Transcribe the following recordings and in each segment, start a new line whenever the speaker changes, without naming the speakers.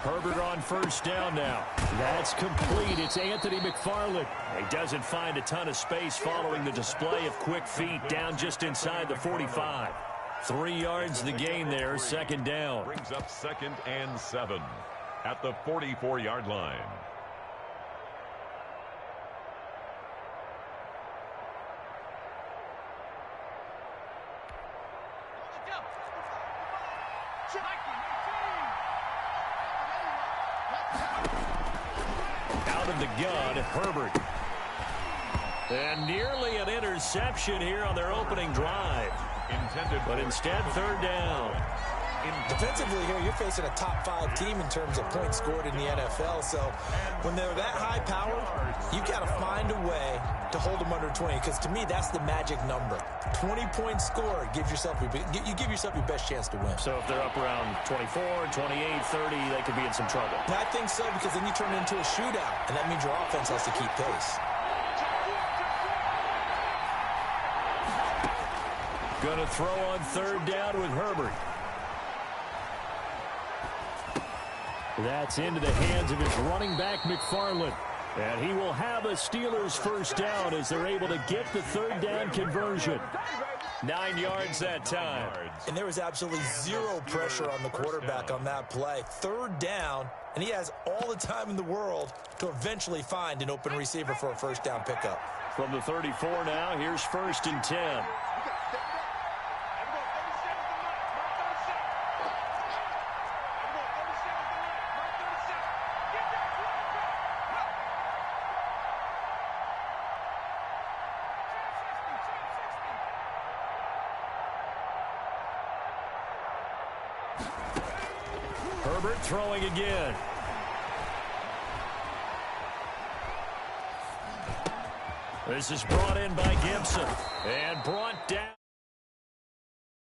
Herbert on first down now. That's complete. It's Anthony McFarland. He doesn't find a ton of space following the display of quick feet down just inside the 45. 3 yards the gain there, second down.
Brings up 2nd and 7 at the 44-yard line.
Out of the gun, Herbert. And nearly an interception here on their opening drive. But instead, third down.
Defensively here, you're facing a top 5 team in terms of points scored in the NFL. So when they're that high powered, you've got to find a way to hold them under 20. Because to me, that's the magic number. 20 points scored gives yourself you give yourself your best chance to win.
So if they're up around 24, 28, 30, they could be in some trouble.
I think so, because then you turn it into a shootout, and that means your offense has to keep pace.
Going to throw on third down with Herbert. That's into the hands of his running back, McFarland. And he will have a Steelers first down as they're able to get the third down conversion. 9 yards that time.
And there was absolutely zero pressure on the quarterback on that play. Third down, and he has all the time in the world to eventually find an open receiver for a first down pickup.
From the 34 now, here's 1st and 10. Herbert throwing again. This is brought in by Gibson and brought down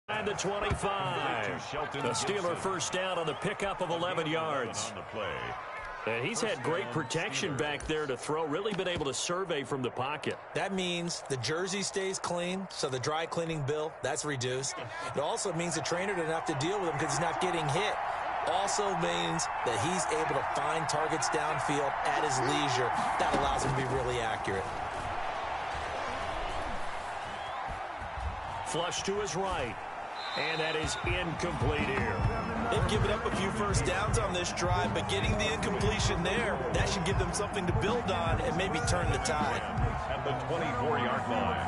at the 25. The Steeler first down on the pickup of 11 yards. And he's had great protection back there to throw, really been able to survey from the pocket.
That means the jersey stays clean, so the dry cleaning bill, that's reduced. It also means the trainer doesn't have to deal with him because he's not getting hit. Also means that he's able to find targets downfield at his leisure. That allows him to be really accurate.
Flush to his right. And that is incomplete here.
They've given up a few first downs on this drive, but getting the incompletion there, that should give them something to build on and maybe turn the tide.
At the 24-yard line.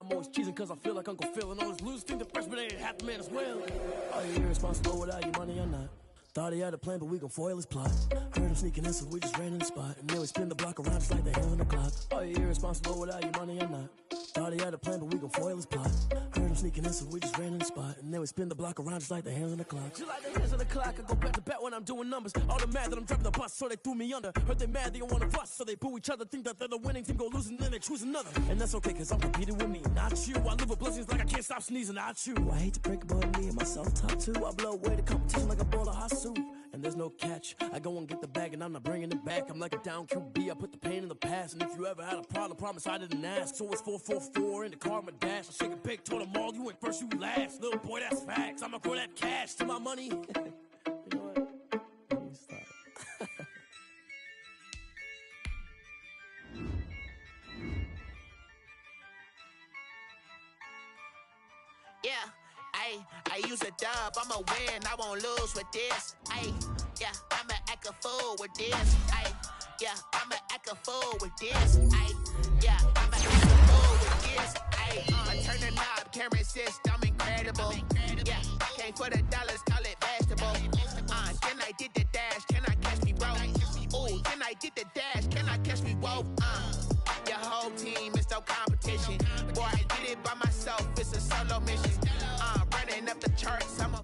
I'm always cheesing cause I feel like Uncle Phil and always lose things the freshman ain't half the man as well. Are you irresponsible without your money or not? Thought he had a plan, but we gon' foil his plot. Heard him sneaking in, so we just ran in the spot. And then we spin the block around just like the hand on the clock. Are you irresponsible without your money or not? Thought he had a plan, but we gon' foil his plot. Heard him sneaking in, so we just ran in the spot. And then we spin the block around just like the hands on the clock. Just like the hands on the clock, I go back to back when I'm doing numbers. All the mad that I'm driving the bus, so they threw me under. Heard they mad, they don't wanna bust, so they boo each other. Think that they're the winning team, go losing, then they choose another. And that's okay, cause I'm competing with me, not you. I live with blessings like I can't stop sneezing, not you. I hate to break it, but me and myself top two. I blow away the competition like a bowl of hot soup. And there's no catch. I go and get the bag and I'm not bringing it back. I'm like a down QB, I put the pain in the past. And if you ever had a problem, promise I didn't ask. So it's 4-4-4 in the car, my dash. I shake a big, told them all, you ain't first, you last. Little boy, that's facts. I'ma grow that cash to my money. You know what? Let me stop.
Yeah. I use a dub, I'ma win, I won't lose with this. Yeah, I'ma act a fool with this. Yeah, I'ma act a fool with this. Yeah, I'ma act a fool with this. Turn the knob, can't resist, I'm incredible. Yeah, came for the dollars, call it vegetable. Then I did the dash, can I catch me, bro? Ooh, then I did the dash, can I catch me, whoa? Your whole team is no competition. Boy, I did it by myself, it's a solo mission. Running up the charts, I'm a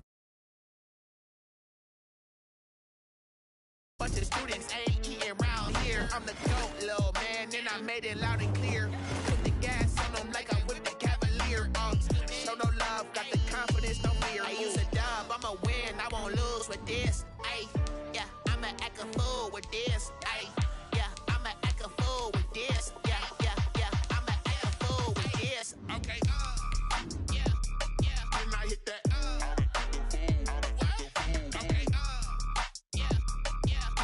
bunch of students ain't eating round here. I'm the GOAT, little man, and I made it loud and clear. Put the gas on them like I whipped the Cavalier. Show no love, got the confidence, no fear. I use a dub, I'ma win, I won't lose with this. Yeah, I'ma act a fool with this. Yeah, I'ma act a fool with this. Yeah, I'ma act a fool with this. Okay, and I hit that. Okay,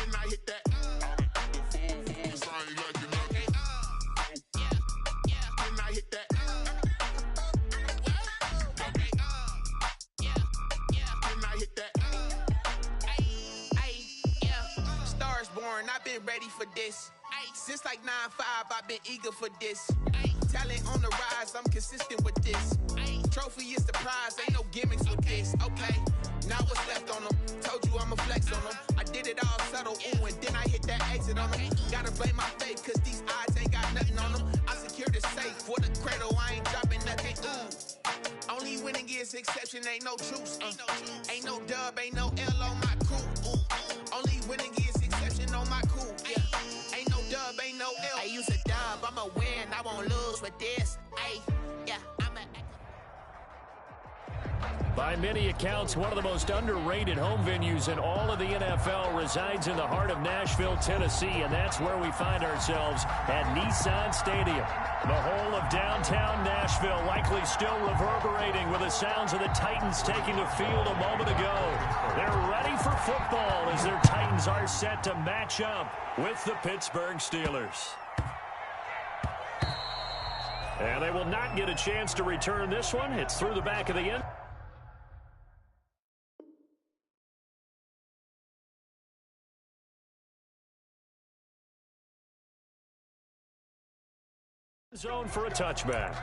and I hit that. Cause I ain't like it. Okay, and I hit that. Okay, and I hit that. Yeah. Stars born, I've been ready for this. Since like 9-5, I've been eager for this. Talent on the rise, I'm consistent with this. Trophy is the prize, ain't no gimmicks with this. Okay, now what's left on them? Told you I'ma flex on them. I did it all subtle, ooh, and then I hit that exit on them. Gotta blame my faith, cause these odds ain't got nothing on them. I secure the safe for the cradle, I ain't dropping nothing, ooh. Only winning is exception, ain't no truce. Ain't no dub, ain't no L on my crew. Only winning is exception on my crew. Yeah, ain't no dub, ain't no L. I use a dub, I'ma win, I won't lose with this. Yeah, I'ma act.
By many accounts, one of the most underrated home venues in all of the NFL resides in the heart of Nashville, Tennessee, and that's where we find ourselves at Nissan Stadium. The whole of downtown Nashville likely still reverberating with the sounds of the Titans taking the field a moment ago. They're ready for football as their Titans are set to match up with the Pittsburgh Steelers. And they will not get a chance to return this one. It's through the back of the end zone for a touchback.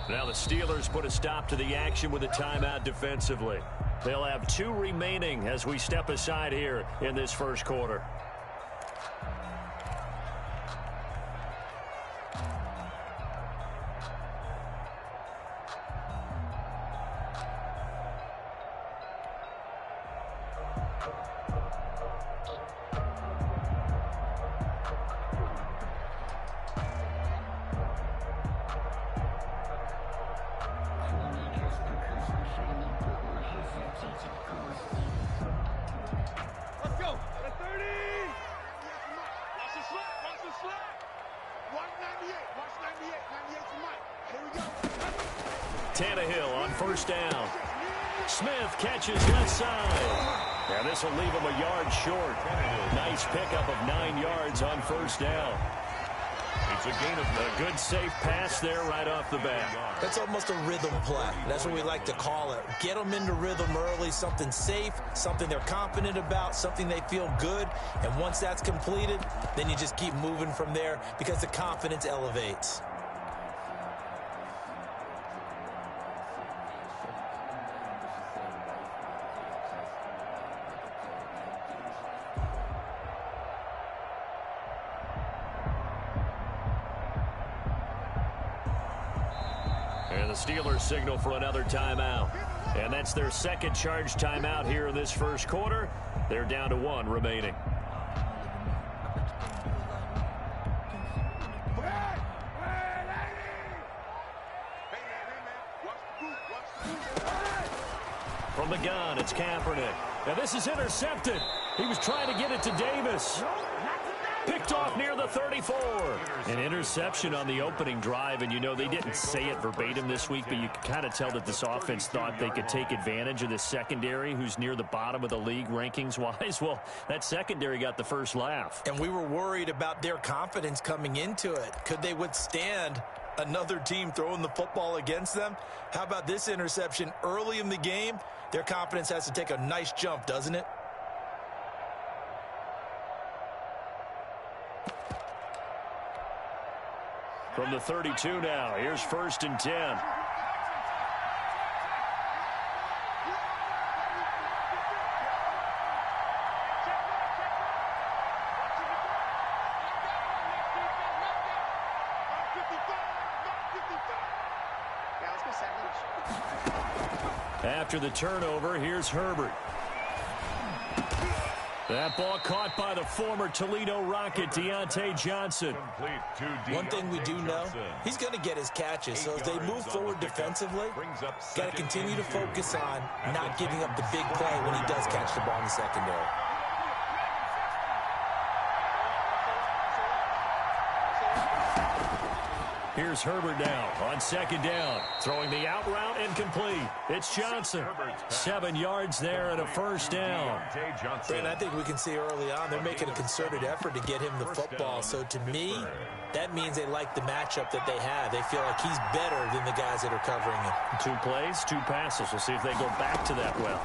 Now the Steelers put a stop to the action with a timeout defensively. They'll have 2 remaining as we step aside here in this first quarter. Tannehill on first down. Smith catches left side. And this will leave him a yard short. Nice pickup of 9 yards on first down. It's a gain of a good safe pass there right off the bat.
That's almost a rhythm play. That's what we like to call it. Get them into rhythm early, something safe, something they're confident about, something they feel good. And once that's completed, then you just keep moving from there because the confidence elevates.
And the Steelers signal for another timeout. And that's their second charge timeout here in this first quarter. They're down to 1 remaining. From the gun, it's Kaepernick. Now this is intercepted. He was trying to get it to Davis. Picked off near the 34. An interception on the opening drive, and you know they didn't say it verbatim this week, but you can kind of tell that this offense thought they could take advantage of this secondary who's near the bottom of the league rankings-wise. Well, that secondary got the first laugh.
And we were worried about their confidence coming into it. Could they withstand another team throwing the football against them? How about this interception early in the game? Their confidence has to take a nice jump, doesn't it?
From the 32 now, here's 1st and 10. After the turnover, here's Herbert. That ball caught by the former Toledo Rocket, Deontay Johnson.
One thing we do know, he's going to get his catches. So as they move forward defensively, got to continue to focus on not giving up the big play when he does catch the ball in the secondary.
Here's Herbert now on 2nd down. Throwing the out route incomplete. It's Johnson. 7 yards there and a 1st down.
And I think we can see early on they're making a concerted effort to get him the football. So to me, that means they like the matchup that they have. They feel like he's better than the guys that are covering him.
2 plays, 2 passes. We'll see if they go back to that well.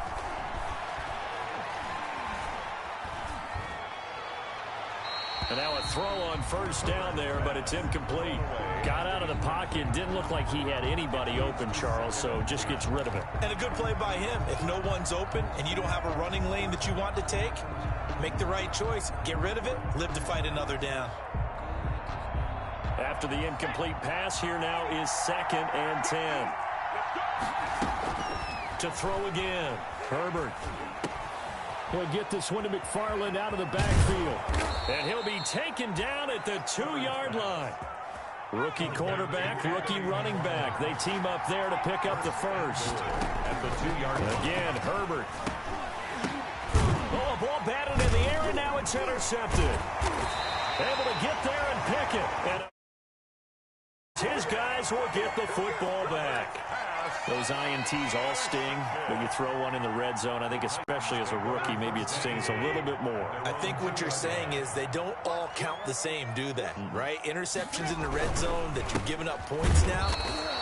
And now a throw on 1st down there, but it's incomplete. Got out of the pocket. Didn't look like he had anybody open, Charles, so just gets rid of it.
And a good play by him. If no one's open and you don't have a running lane that you want to take, make the right choice. Get rid of it. Live to fight another down.
After the incomplete pass, here now is 2nd and 10. To throw again. Herbert. He'll get this one to McFarland out of the backfield. And he'll be taken down at the 2-yard line. Rookie cornerback, rookie running back. They team up there to pick up the 1st. At the 2-yard line. Again, Herbert. Oh, a ball batted in the air, and now it's intercepted. Able to get there and pick it. And his guys will get the football back. Those INTs all sting, but you throw one in the red zone. I think especially as a rookie, maybe it stings a little bit more.
I think what you're saying is they don't all count the same, do they? Right? Interceptions in the red zone that you're giving up points now,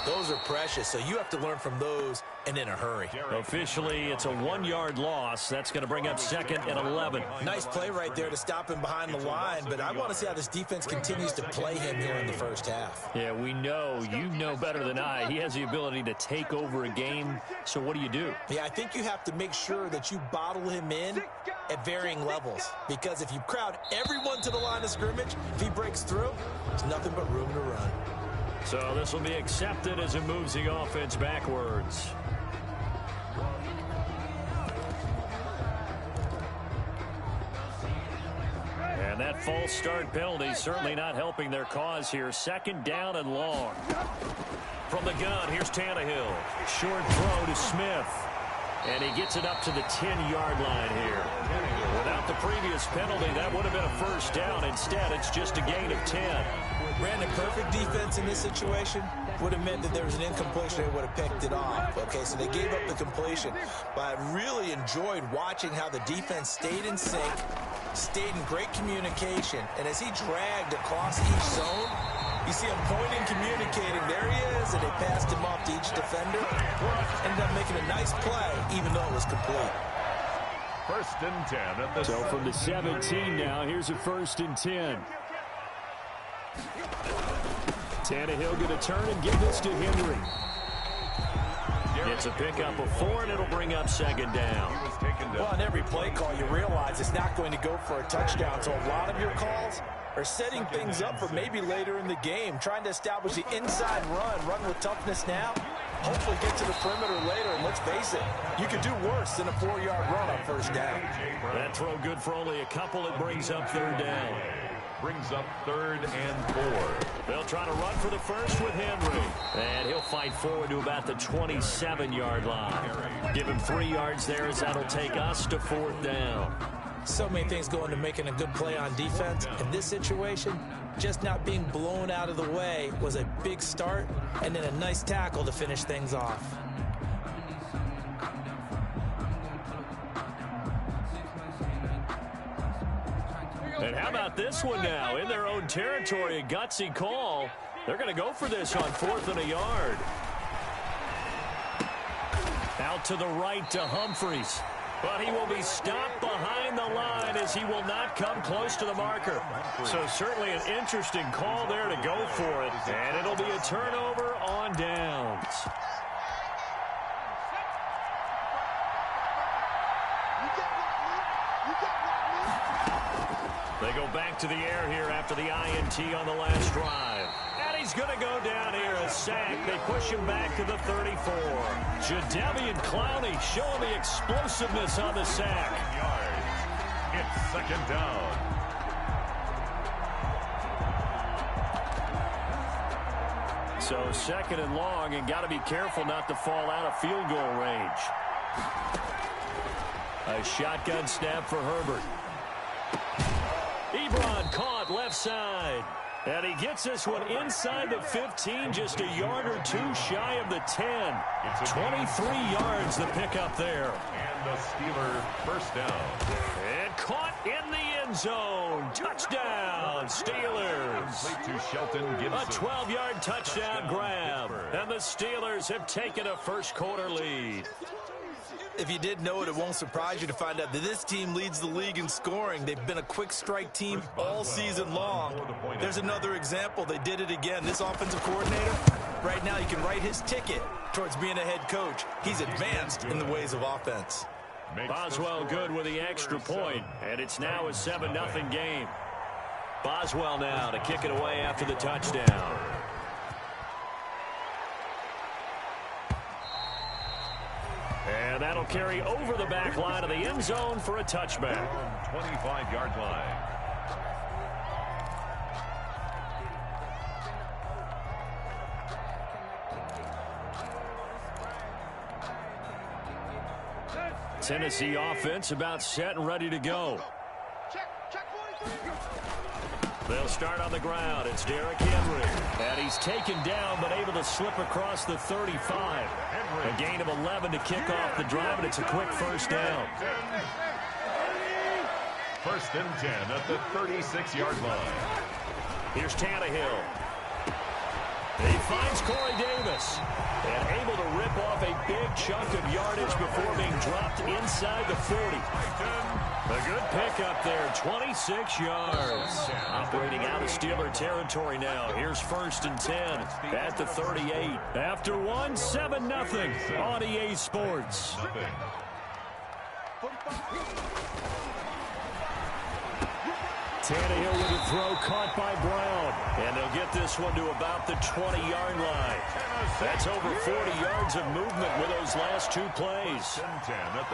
those are precious. So you have to learn from those and in a hurry.
Officially, it's a 1-yard loss. That's going to bring up 2nd and 11.
Nice play right there to stop him behind the line, but I want to see how this defense continues to play him here in the first half.
Yeah, we know. You know better than I. He has the ability to take over a game. So what do?
Yeah, I think you have to make sure that you bottle him in at varying levels, because if you crowd everyone to the line of scrimmage, if he breaks through, there's nothing but room to run.
So this will be accepted as it moves the offense backwards. And that false start penalty certainly not helping their cause here. 2nd down and long. From the gun, here's Tannehill. Short throw to Smith. And he gets it up to the 10-yard line here. Without the previous penalty, that would have been a first down. Instead, it's just a gain of 10.
Brandon, perfect defense in this situation would have meant that there was an incompletion. They would have picked it off. Okay, so they gave up the completion. But I really enjoyed watching how the defense stayed in sync, stayed in great communication. And as he dragged across each zone, you see him pointing, communicating. There he is, and they passed him off to each defender. Ended up making a nice play, even though it was complete.
First and 10 at the...
So from the 17 now, here's a first and 10. Tannehill going to turn and give this to Henry. It's a pickup of 4, and it'll bring up second down.
Well, on every play call, you realize it's not going to go for a touchdown. So a lot of your calls are setting things up for maybe later in the game, trying to establish the inside run with toughness now, hopefully get to the perimeter later. And let's face it, you could do worse than a 4-yard run on first down.
That throw good for only a couple. It brings up third down.
Brings up 3rd and 4.
They'll try to run for the first with Henry. And he'll fight forward to about the 27-yard line. Give him 3 yards there as that'll take us to 4th down.
So many things go into making a good play on defense. In this situation, just not being blown out of the way was a big start, and then a nice tackle to finish things off.
And how about this one now? In their own territory, a gutsy call. They're going to go for this on 4th and a yard. Out to the right to Humphries. But he will be stopped behind the line as he will not come close to the marker. So certainly an interesting call there to go for it. And it'll be a turnover on downs. They go back to the air here after the INT on the last drive. And he's going to go down here, a sack. They push him back to the 34. Jadeveon Clowney showing the explosiveness on the sack.
It's second down.
So second and long, and got to be careful not to fall out of field goal range. A shotgun snap for Herbert. Ebron caught left side. And he gets this one inside the 15, just a yard or two shy of the 10. 23 yards the pickup there.
And the Steelers first down.
And caught in the end zone. Touchdown, Steelers.
To Shelton
A 12-yard touchdown grab. And the Steelers have taken a first-quarter lead.
If you did know it, it won't surprise you to find out that this team leads the league in scoring. They've been a quick strike team all season long. There's another example. They did it again. This offensive coordinator, right now, you can write his ticket towards being a head coach. He's advanced in the ways of offense.
Boswell good with the extra point, and it's now a 7-0 game. Boswell now to kick it away after the touchdown. And that'll carry over the back line of the end zone for a touchback.
25-yard line.
Tennessee offense about set and ready to go. They'll start on the ground. It's Derrick Henry. And he's taken down but able to slip across the 35. A gain of 11 to kick off the drive, and it's a quick first down.
First and 10 at the 36-yard line.
Here's Tannehill. He finds Corey Davis. And able to rip off a big chunk of yardage before being dropped inside the 40. A good pickup there, 26 yards. Operating out of Steeler territory now. Here's first and 10 at the 38. After one, 7-0 on EA Sports. Tannehill with a throw caught by Brown. And they'll get this one to about the 20-yard line. That's over 40 yards of movement with those last two plays.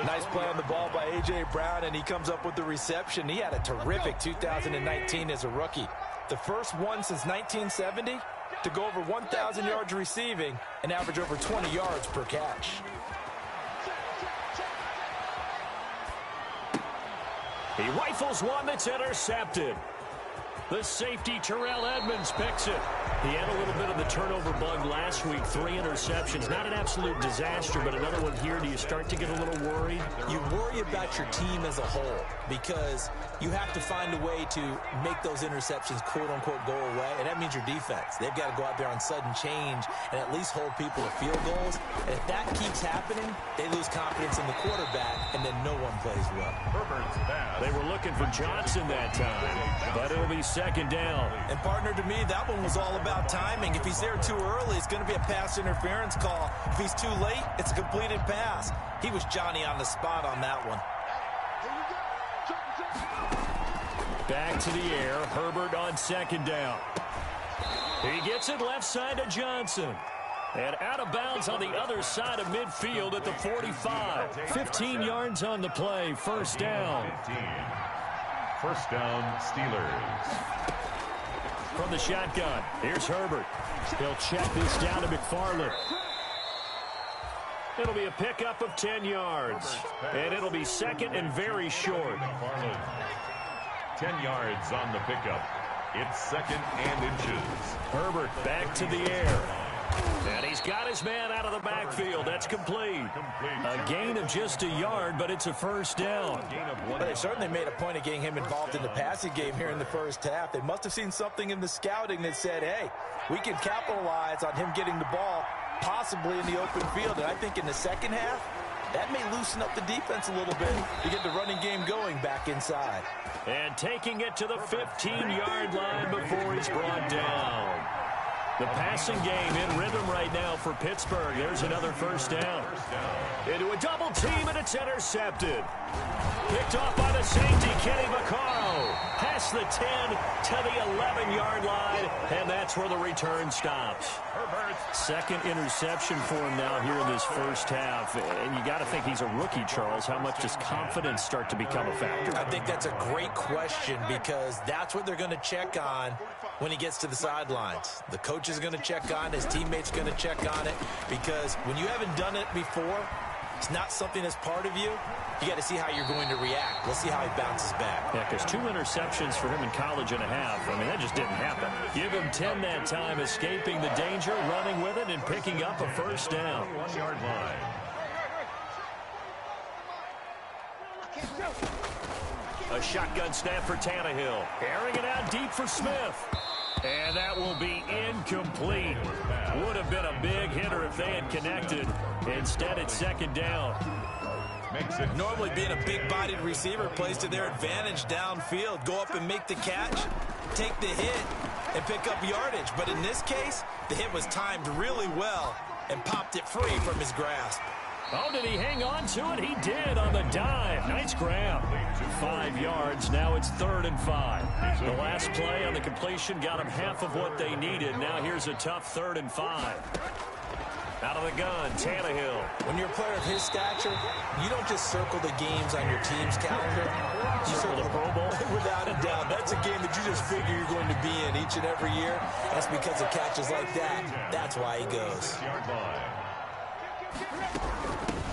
Nice play on the ball by A.J. Brown, and he comes up with the reception. He had a terrific 2019 as a rookie. The first one since 1970 to go over 1,000 yards receiving and average over 20 yards per catch.
He rifles one that's intercepted. The safety, Terrell Edmonds, picks it. He had a little bit of the turnover bug last week. 3 interceptions. Not an absolute disaster, but another one here. Do you start to get a little worried?
You worry about your team as a whole because you have to find a way to make those interceptions, quote-unquote, go away, and that means your defense. They've got to go out there on sudden change and at least hold people to field goals. And if that keeps happening, they lose confidence in the quarterback, and then no one plays well.
They were looking for Johnson that time, but it'll be second down.
And, partner, to me, that one was all about timing. If he's there too early, it's going to be a pass interference call. If he's too late, it's a completed pass. He was Johnny on the spot on that one.
Back to the air. Herbert on second down. He gets it left side to Johnson. And out of bounds on the other side of midfield at the 45. 15 yards on the play. First down.
15. First down, Steelers.
From the shotgun, here's Herbert. He'll check this down to McFarland. It'll be a pickup of 10 yards. And it'll be second and very short.
10 yards on the pickup. It's second and inches.
Herbert back to the air. And he's got his man out of the backfield. That's complete. A gain of just a yard, but it's a first down.
But they certainly made a point of getting him involved in the passing game here in the first half. They must have seen something in the scouting that said, hey, we can capitalize on him getting the ball possibly in the open field. And I think in the second half, that may loosen up the defense a little bit to get the running game going back inside.
And taking it to the 15-yard line before he's brought down. The passing game in rhythm right now for Pittsburgh. There's another first down. Into a double team, and it's intercepted. Picked off by the safety, Kenny Vaccaro. Past the 10 to the 11-yard line, and that's where the return stops. Second interception for him now here in this first half. And you got to think he's a rookie, Charles. How much does confidence start to become a factor?
I think that's a great question because that's what they're going to check on when he gets to the sidelines. The coach is going to check on it. His teammates are going to check on it because when you haven't done it before, it's not something that's part of you. You got to see how you're going to react. We'll see how he bounces back.
Yeah, because 2 interceptions for him in college and a half. I mean, that just didn't happen. Give him 10 that time, escaping the danger, running with it, and picking up a first down.
1-yard line.
A shotgun snap for Tannehill. Airing it out deep for Smith. And that will be incomplete. Would have been a big hitter if they had connected. Instead, it's second down.
Normally being a big-bodied receiver plays to their advantage downfield. Go up and make the catch, take the hit, and pick up yardage. But in this case, the hit was timed really well and popped it free from his grasp.
Oh, did he hang on to it? He did on the dive. Nice grab. 5 yards. Now it's 3rd and 5. The last play on the completion got him half of what they needed. Now here's a tough 3rd and 5. Out of the gun, Tannehill.
When you're a player of his stature, you don't just circle the games on your team's calendar. You circle the Pro Bowl. Without a doubt. That's a game that you just figure you're going to be in each and every year. That's because of catches like that. That's why he goes.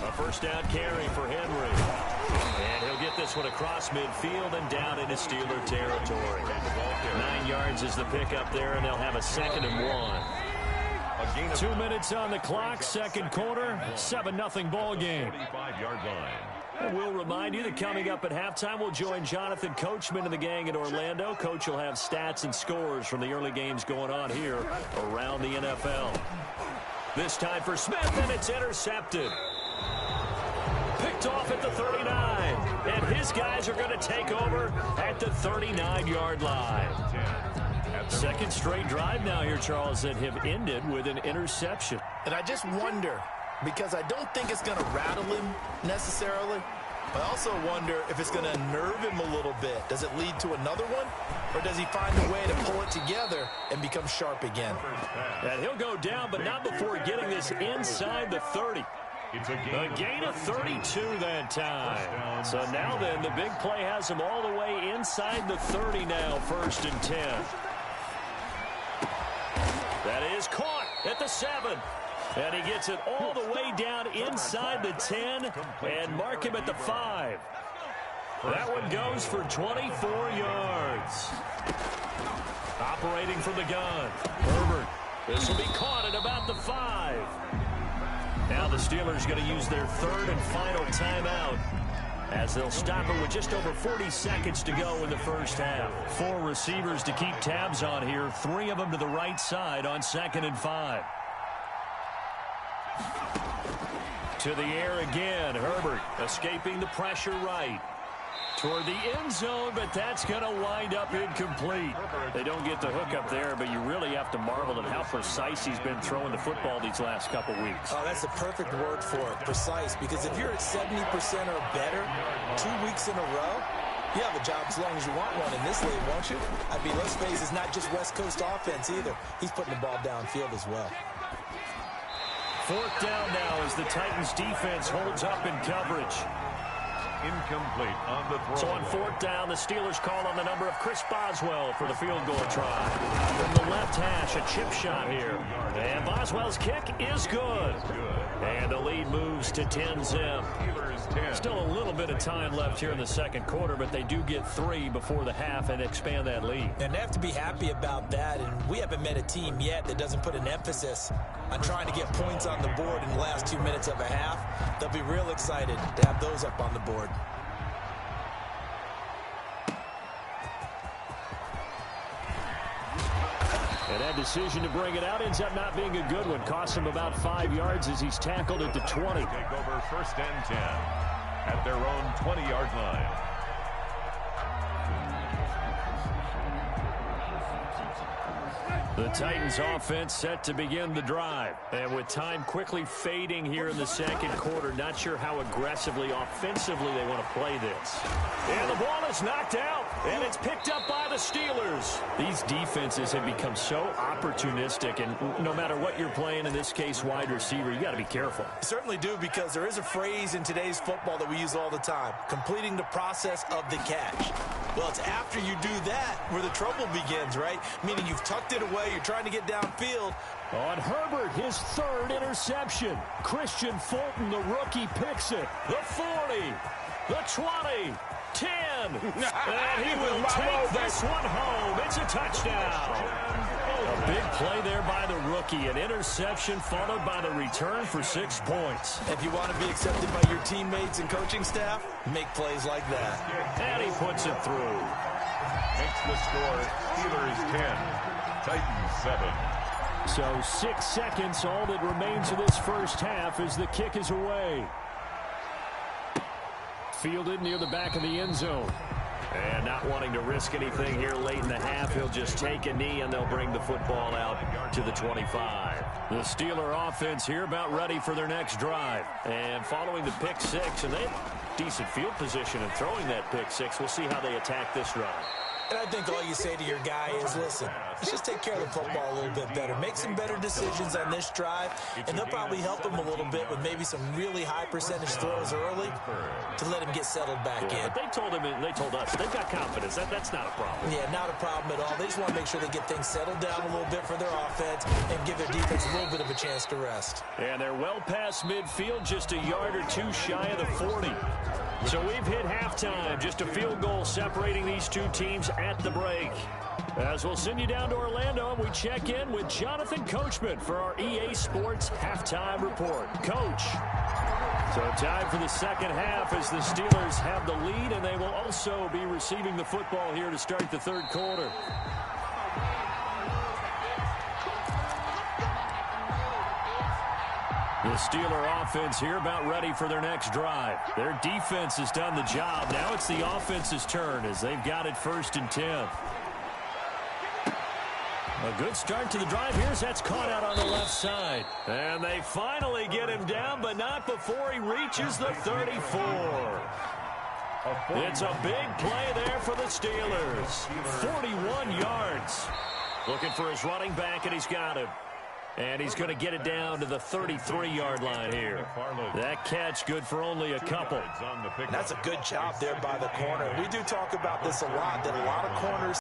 A first down carry for Henry. And he'll get this one across midfield and down into Steeler territory. 9 yards is the pickup there, and they'll have a 2nd and 1. 2 minutes on the clock, second quarter, 7-0 ball game.
45-yard line.
And we'll remind you that coming up at halftime, we'll join Jonathan Coachman and the gang in Orlando. Coach will have stats and scores from the early games going on here around the NFL. This time for Smith, and it's intercepted. Picked off at the 39, and his guys are going to take over at the 39-yard line. Second straight drive now here, Charles, that have ended with an interception.
And I just wonder, because I don't think it's going to rattle him necessarily, but I also wonder if it's going to nerve him a little bit. Does it lead to another one, or does he find a way to pull it together and become sharp again?
And he'll go down, but not before getting this inside the 30. A gain of 32 that time. So now then, the big play has him all the way inside the 30 now, 1st and 10. That is caught at the 7. And he gets it all the way down inside the 10 and mark him at the 5. That one goes for 24 yards. Operating from the gun, Herbert. This will be caught at about the 5. Now the Steelers going to use their third and final timeout, as they'll stop it with just over 40 seconds to go in the first half. 4 receivers to keep tabs on here, 3 of them to the right side on 2nd and 5. To the air again, Herbert escaping the pressure right. Toward the end zone, but that's going to wind up incomplete. They don't get the hook up there, but you really have to marvel at how precise he's been throwing the football these last couple weeks.
Oh, that's the perfect word for it, precise, because if you're at 70% or better 2 weeks in a row, you have a job as long as you want one in this league, won't you? I mean, let's face it's not just West Coast offense either. He's putting the ball downfield as well.
4th down now as the Titans defense holds up in coverage.
Incomplete on the throw.
So on 4th down, the Steelers call on the number of Chris Boswell for the field goal try. From the left hash, a chip shot here. And Boswell's kick is good. And the lead moves to 10-zip. Still a little bit of time left here in the second quarter, but they do get 3 before the half and expand that lead.
And they have to be happy about that, and we haven't met a team yet that doesn't put an emphasis on trying to get points on the board in the last 2 minutes of a half. They'll be real excited to have those up on the board.
And that decision to bring it out ends up not being a good one. Costs him about 5 yards as he's tackled at the 20.
Take over 1st and 10 at their own 20-yard line.
The Titans offense set to begin the drive. And with time quickly fading here in the second quarter, not sure how aggressively, offensively they want to play this. And the ball is knocked out, and it's picked up by the Steelers. These defenses have become so opportunistic, and no matter what you're playing, in this case wide receiver, you got to be careful.
You certainly do, because there is a phrase in today's football that we use all the time, completing the process of the catch. Well, it's after you do that where the trouble begins, right? Meaning you've tucked it away, you're trying to get downfield.
On Herbert, his 3rd interception. Christian Fulton, the rookie, picks it. The 40, the 20, 10. And he will take this one home. It's a touchdown. A big play there by the rookie. An interception followed by the return for 6 points.
If you want to be accepted by your teammates and coaching staff, make plays like that.
And he puts it through.
Makes the score Steelers 10, Titans 7.
So 6 seconds, all that remains of this first half as the kick is away. Fielded near the back of the end zone. And not wanting to risk anything here late in the half, he'll just take a knee and they'll bring the football out to the 25. The Steeler offense here about ready for their next drive. And following the pick 6, and they have decent field position and throwing that pick 6, we'll see how they attack this drive.
And I think all you say to your guy is, listen, let's just take care of the football a little bit better. Make some better decisions on this drive, and they'll probably help him a little bit with maybe some really high percentage throws early to let him get settled back in.
But they told us, they've got confidence. That's not a problem.
Yeah, not a problem at all. They just want to make sure they get things settled down a little bit for their offense and give their defense a little bit of a chance to rest.
And they're well past midfield, just a yard or 2 shy of the 40. So we've hit halftime, just a field goal separating these two teams at the break. As we'll send you down to Orlando, and we check in with Jonathan Coachman for our EA Sports Halftime Report. Coach. So time for the second half as the Steelers have the lead, and they will also be receiving the football here to start the third quarter. The Steeler offense here about ready for their next drive. Their defense has done the job. Now it's the offense's turn as they've got it 1st and 10. A good start to the drive here as that's caught out on the left side. And they finally get him down, but not before he reaches the 34. It's a big play there for the Steelers. 41 yards. Looking for his running back, and he's got him. And he's going to get it down to the 33-yard line here. That catch good for only a couple.
And that's a good job there by the corner. We do talk about this a lot, that a lot of corners.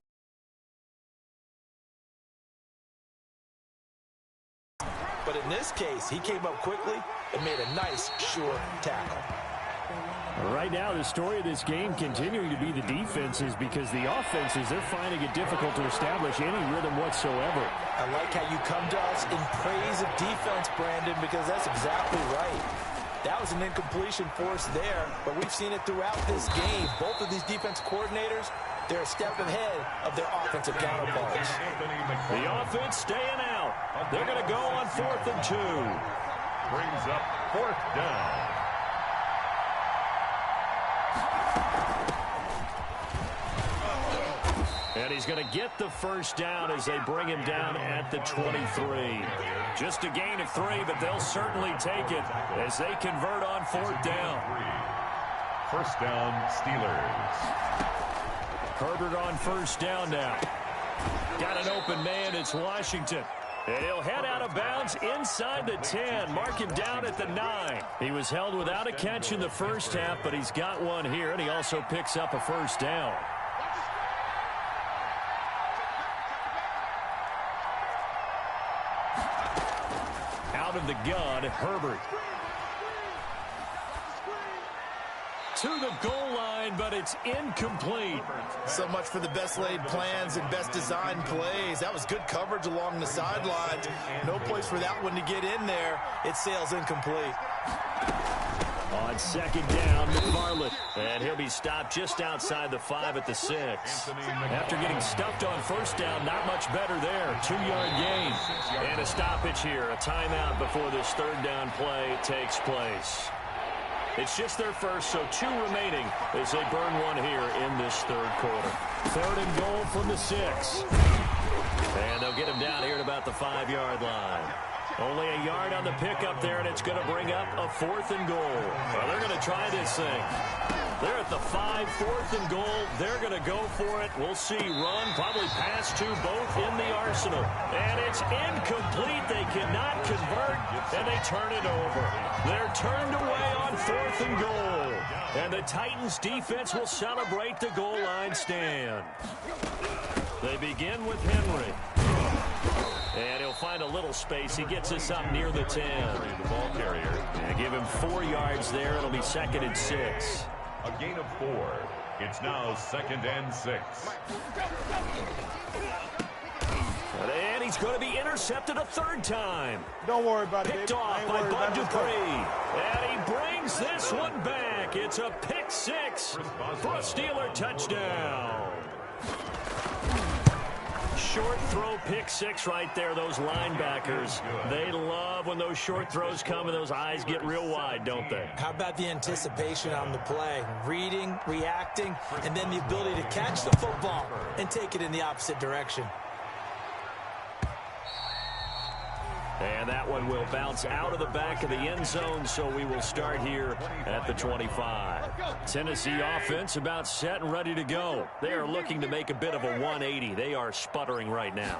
But in this case, he came up quickly and made a nice, sure tackle.
Right now, the story of this game continuing to be the defenses, because the offenses, they're finding it difficult to establish any rhythm whatsoever.
I like how you come to us in praise of defense, Brandon, because that's exactly right. That was an incompletion force there, but we've seen it throughout this game. Both of these defense coordinators, they're a step ahead of their offensive counterparts.
The offense staying out. They're going to go on 4th and 2.
Brings up 4th down.
And he's going to get the first down as they bring him down at the 23. Just a gain of 3, but they'll certainly take it as they convert on 4th down.
1st down, Steelers.
Herbert on 1st down now. Got an open man. It's Washington. And he'll head out of bounds inside the 10. Mark him down at the 9. He was held without a catch in the first half, but he's got one here, and he also picks up a 1st down. Out of the gun, Herbert. To the goal line, but it's incomplete.
So much for the best laid plans and best designed plays. That was good coverage along the sidelines. No place for that one to get in there. It sails incomplete.
On 2nd down, McFarland. And he'll be stopped just outside the 5 at the 6. After getting stuffed on 1st down, not much better there. 2-yard gain. And a stoppage here. A timeout before this 3rd down play takes place. It's just their first, so 2 remaining as they burn one here in this 3rd quarter. 3rd and goal from the 6. And they'll get him down here at about the 5-yard line. Only a yard on the pickup there, and it's going to bring up a 4th and goal. Well, they're going to try this thing. They're at the 5, 4th and goal. They're going to go for it. We'll see. Run, probably pass 2, both in the arsenal. And it's incomplete. They cannot convert, and they turn it over. They're turned away on 4th and goal. And the Titans defense will celebrate the goal line stand. They begin with Henry. And he'll find a little space. He gets us up near the 10.
The ball carrier.
And give him 4 yards there. It'll be 2nd and 6.
A gain of 4. It's now 2nd and 6.
And he's going to be intercepted a 3rd time.
Don't worry about it,
Picked off by Bud Dupree. And he brings this one back. It's a pick 6 for a Steeler touchdown. Short throw pick 6 right there. Those linebackers, they love when those short throws come and those eyes get real wide, don't they?
How about the anticipation on the play? Reading, reacting, and then the ability to catch the football and take it in the opposite direction.
And that one will bounce out of the back of the end zone, so we will start here at the 25. Tennessee offense about set and ready to go. They are looking to make a bit of a 180. They are sputtering right now.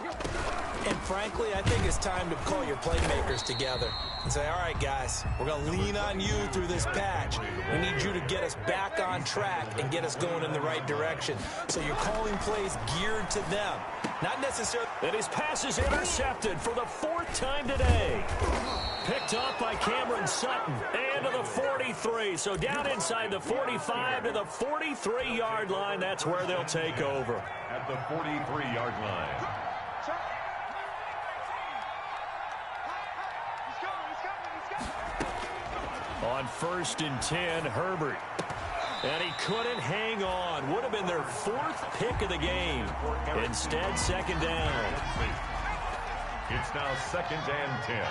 And frankly, I think it's time to call your playmakers together and say, all right, guys, we're going to lean on you through this patch. We need you to get us back on track and get us going in the right direction. So you're calling plays geared to them. Not necessarily.
And his pass is intercepted for the 4th time today. Picked off by Cameron Sutton. And to the 43. So down inside the 45 to the 43-yard line. That's where they'll take over.
At the 43-yard line.
On 1st and 10, Herbert. And he couldn't hang on. Would have been their 4th pick of the game. Instead, 2nd down.
It's now 2nd and 10.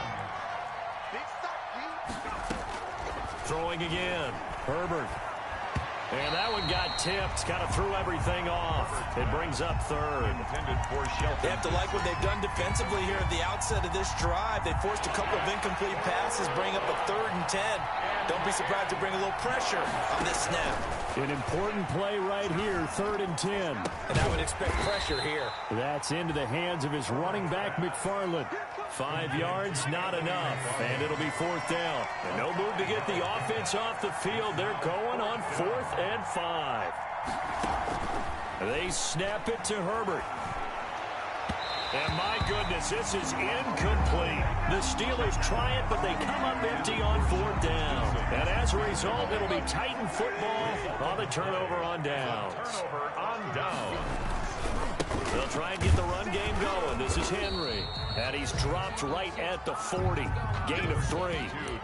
Throwing again. Herbert. And that one got tipped. Kind of threw everything off. It brings up 3rd.
They have to like what they've done defensively here at the outset of this drive. They forced a couple of incomplete passes, bring up a 3rd and 10. Don't be surprised to bring a little pressure on this snap.
An important play right here, 3rd and 10.
And I would expect pressure here.
That's into the hands of his running back, McFarland. 5 yards, not enough. And it'll be 4th down. And no move to get the offense off the field. They're going on 4th and 5. They snap it to Herbert. And my goodness, this is incomplete. The Steelers try it, but they come up empty on 4th down. And as a result, it'll be Titan football on the turnover on downs.
Turnover on down.
They'll try and get the run game going. This is Henry. And he's dropped right at the 40. Gain of 3.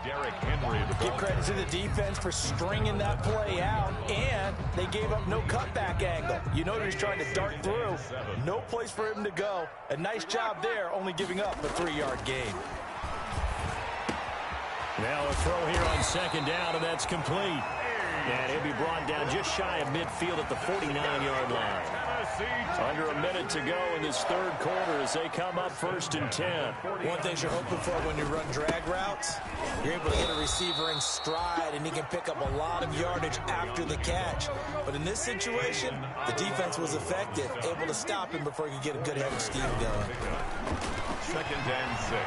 Derrick Henry.
Give credit to the defense for stringing that play out, and they gave up no cutback angle. You know he was trying to dart through. No place for him to go. A nice job there, only giving up a 3-yard gain.
Now a throw here on 2nd down, and that's complete. And he'll be brought down just shy of midfield at the 49-yard line. Under a minute to go in this 3rd quarter as they come up 1st and 10.
One thing you're hoping for when you run drag routes, you're able to get a receiver in stride, and he can pick up a lot of yardage after the catch. But in this situation, the defense was effective, able to stop him before he could get a good head of steam going.
2nd and 6.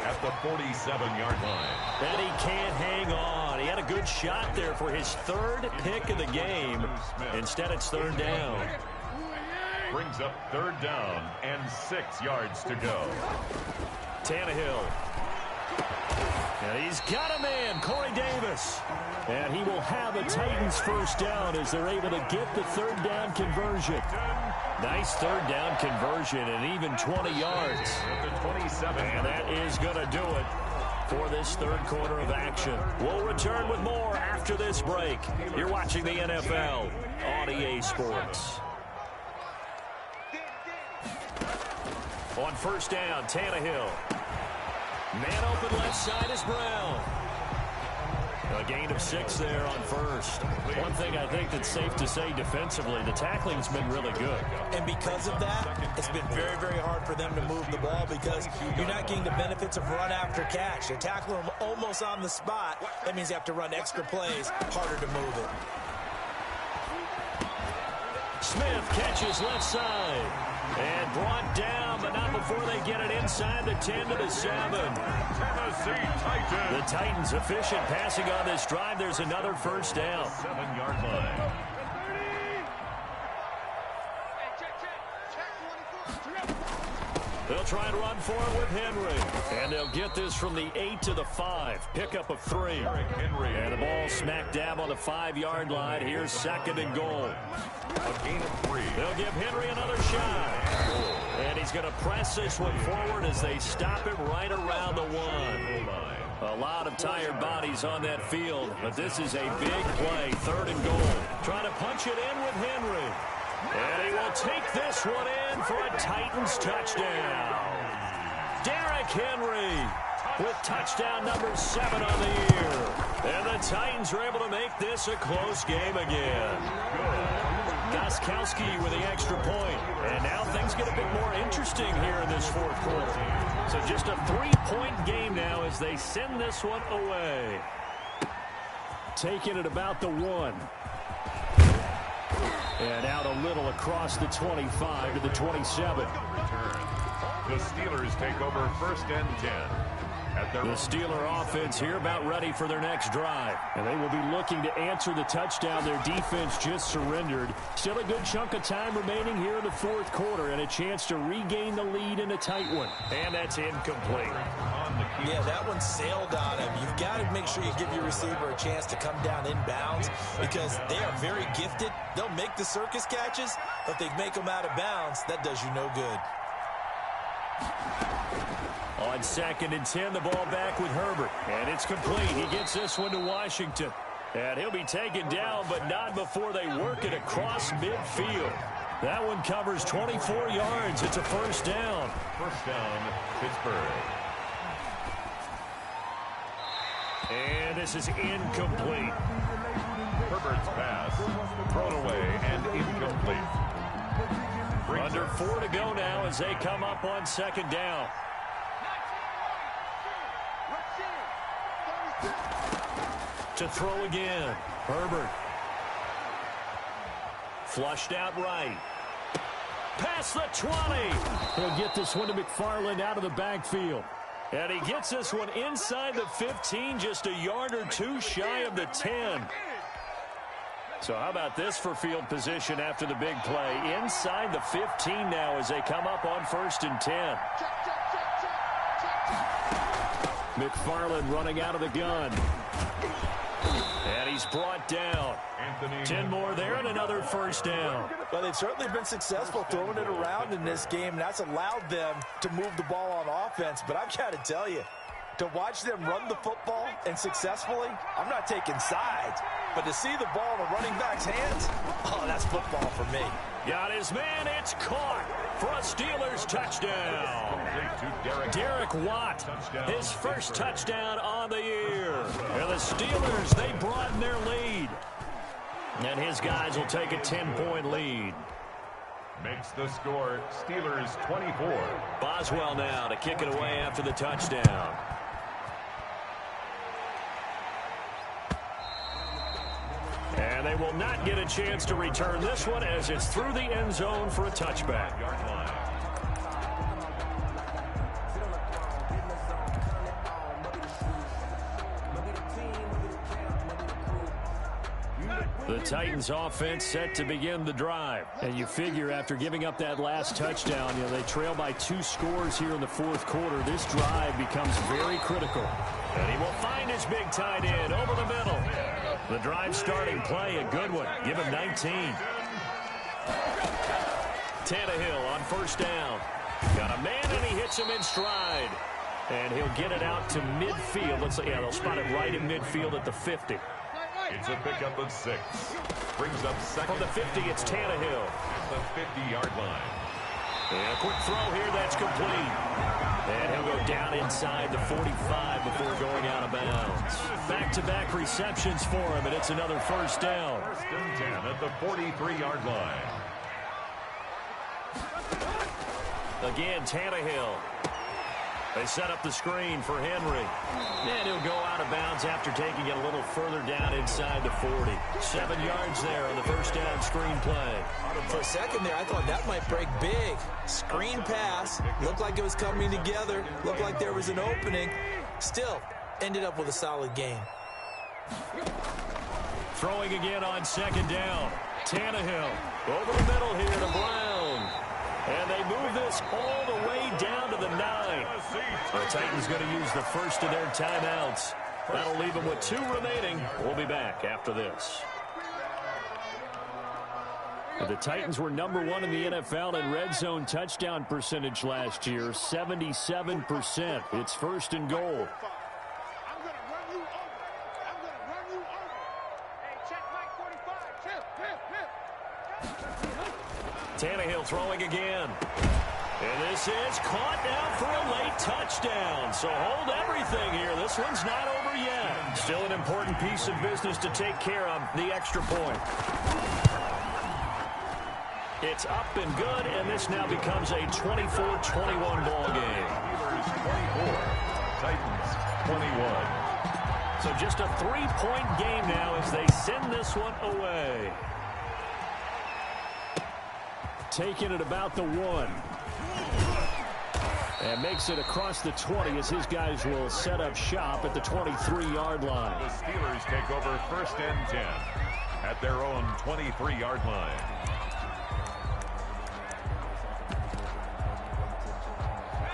At the 47-yard line.
And he can't hang on. He had a good shot there for his 3rd pick of the game. Instead, it's 3rd down.
Brings up 3rd down and 6 yards to go.
Tannehill. And he's got him in, Corey Davis. And he will have a Titans 1st down as they're able to get the 3rd down conversion. Nice 3rd down conversion and even 20 yards.
At the 27.
And that is going to do it for this 3rd quarter of action. We'll return with more after this break. You're watching the NFL on EA Sports. On 1st down, Tannehill. Man open left side is Brown. A gain of 6 there on 1st. One thing I think that's safe to say defensively, the tackling's been really good.
And because of that, it's been very, very hard for them to move the ball because you're not getting the benefits of run after catch. You're tackling them almost on the spot. That means you have to run extra plays, harder to move it.
Smith catches left side. And brought down, but not before they get it inside the 10 to the 7.
Tennessee Titans.
The Titans efficient passing on this drive. There's another 1st down.
7-yard line.
They'll try and run for it with Henry. And they'll get this from the 8 to the 5. Pickup of 3. And the ball smack dab on the 5-yard line. Here's 2nd and goal.
A gain of 3.
They'll give Henry another shot. And he's going to press this one forward as they stop him right around the 1. A lot of tired bodies on that field, but this is a big play. 3rd and goal. Trying to punch it in with Henry. And he will take this one in for a Titans touchdown. Derrick Henry with touchdown number 7 on the year. And the Titans are able to make this a close game again. Gostkowski with the extra point. And now things get a bit more interesting here in this 4th quarter. So just a 3-point game now as they send this one away. Taking it about the 1. And out a little across the 25 to the 27.
The Steelers take over 1st and 10.
The Steeler offense here about ready for their next drive. And they will be looking to answer the touchdown their defense just surrendered. Still a good chunk of time remaining here in the 4th quarter and a chance to regain the lead in a tight one. And that's incomplete.
Yeah, that one sailed on him. You've got to make sure you give your receiver a chance to come down inbounds because they are very gifted. They'll make the circus catches, but if they make them out of bounds, that does you no good.
On 2nd and 10, the ball back with Herbert. And it's complete. He gets this one to Washington. And he'll be taken down, but not before they work it across midfield. That one covers 24 yards. It's a 1st down.
1st down, Pittsburgh.
And this is incomplete.
Herbert's pass thrown away and incomplete.
Under 4 to go now as they come up on 2nd down. To throw again. Herbert. Flushed out right. Past the 20. He'll get this one to McFarland out of the backfield. And he gets this one inside the 15, just a yard or 2 shy of the 10. So how about this for field position after the big play? Inside the 15 now as they come up on 1st and 10. McFarland running out of the gun. And he's brought down. 10 more there and another first down.
Well, they've certainly been successful throwing it around in this game, and that's allowed them to move the ball on offense. But I've got to tell you, to watch them run the football and successfully, I'm not taking sides, but to see the ball in a running back's hands, oh, that's football for me.
Got his man, it's caught for a Steelers touchdown. Derek Watt, his first touchdown on the year. And the Steelers, they broaden their lead. And his guys will take a 10-point lead.
Makes the score Steelers 24.
Boswell now to kick it away after the touchdown. And they will not get a chance to return this one as it's through the end zone for a touchback. The Titans offense set to begin the drive. And you figure after giving up that last touchdown, they trail by 2 scores here in the 4th quarter. This drive becomes very critical. And he will find his big tight end over the middle. The drive starting play, a good one. Give him 19. Tannehill on 1st down. Got a man and he hits him in stride. And he'll get it out to midfield. They'll spot it right in midfield at the 50.
It's a pickup of 6. Brings up second.
From the 50, it's Tannehill.
At the 50-yard line.
And a quick throw here, that's complete. And he'll go down inside the 45 before going out of bounds. Back-to-back receptions for him, and it's another first down.
1st and 10 at the 43-yard line.
Again, Tannehill. They set up the screen for Henry. And he'll go out of bounds after taking it a little further down inside the 40. 7 yards there on the first down screen play.
For a second there, I thought that might break big. Screen pass. Looked like it was coming together. Looked like there was an opening. Still, ended up with a solid game.
Throwing again on 2nd down. Tannehill over the middle here to Brown. And they move this all the way down to the 9. The Titans going to use the first of their timeouts. That'll leave them with 2 remaining. We'll be back after this. The Titans were #1 in the NFL in red zone touchdown percentage last year, 77%. It's 1st and goal. Tannehill throwing again. And this is caught now for a late touchdown. So hold everything here. This one's not over yet. Still an important piece of business to take care of, the extra point. It's up and good, and this now becomes a 24-21 ball game.
Steelers 24, Titans 21.
So just a 3-point game now as they send this one away. Taking it about the 1. And makes it across the 20 as his guys will set up shop at the 23-yard line.
The Steelers take over 1st and 10 at their own 23-yard line.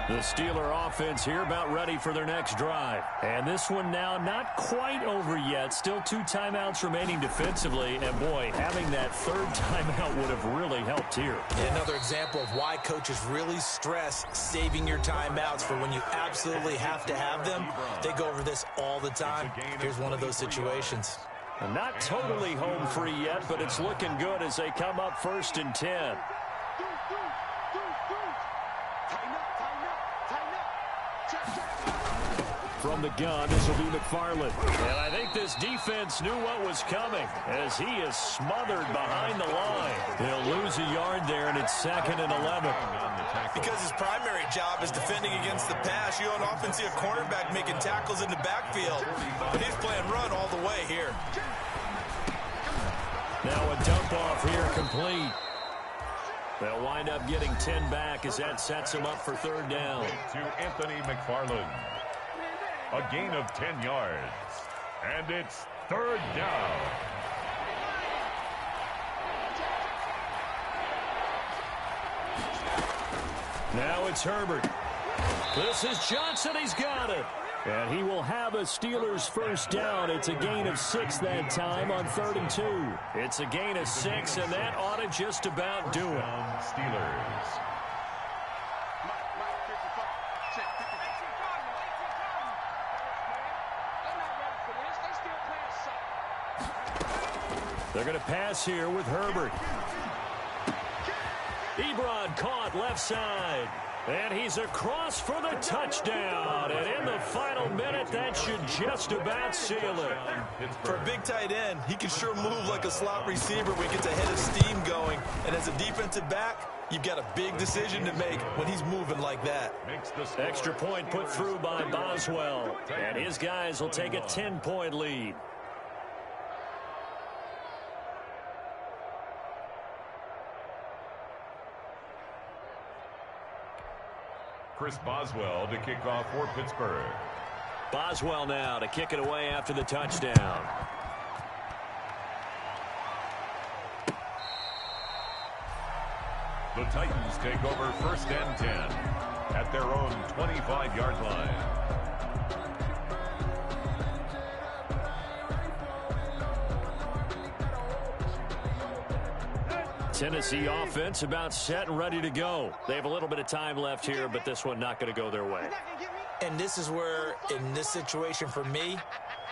The Steeler offense here about ready for their next drive. And this one now not quite over yet. Still 2 timeouts remaining defensively. And boy, having that 3rd timeout would have really helped here.
Another example of why coaches really stress saving your timeouts for when you absolutely have to have them. They go over this all the time. Here's one of those situations.
Not totally home free yet, but it's looking good as they come up 1st and 10. From the gun, this will be McFarland. And I think this defense knew what was coming as he is smothered behind the line. He'll lose a yard there, and it's 2nd and 11.
Because his primary job is defending against the pass. You don't often see a cornerback making tackles in the backfield. But he's playing run all the way here.
Now a dump off here complete. They'll wind up getting 10 back as that sets him up for 3rd down.
To Anthony McFarland. A gain of 10 yards. And it's 3rd down.
Now it's Herbert. This is Johnson. He's got it. And he will have a Steelers first down. It's a gain of 6 that time on 3rd and 2. It's a gain of 6, and that ought to just about do it.
Steelers.
They're going to pass here with Herbert. Ebron caught left side. And he's across for the touchdown. And in the final minute, that should just about seal it.
For a big tight end, he can sure move like a slot receiver when he gets a head of steam going. And as a defensive back, you've got a big decision to make when he's moving like that.
Extra point put through by Boswell. And his guys will take a 10-point lead.
Chris Boswell to kick off for Pittsburgh.
Boswell now to kick it away after the touchdown.
The Titans take over 1st and 10 at their own 25-yard line.
Tennessee offense about set and ready to go. They have a little bit of time left here, but this one not going to go their way.
And this is where, in this situation for me,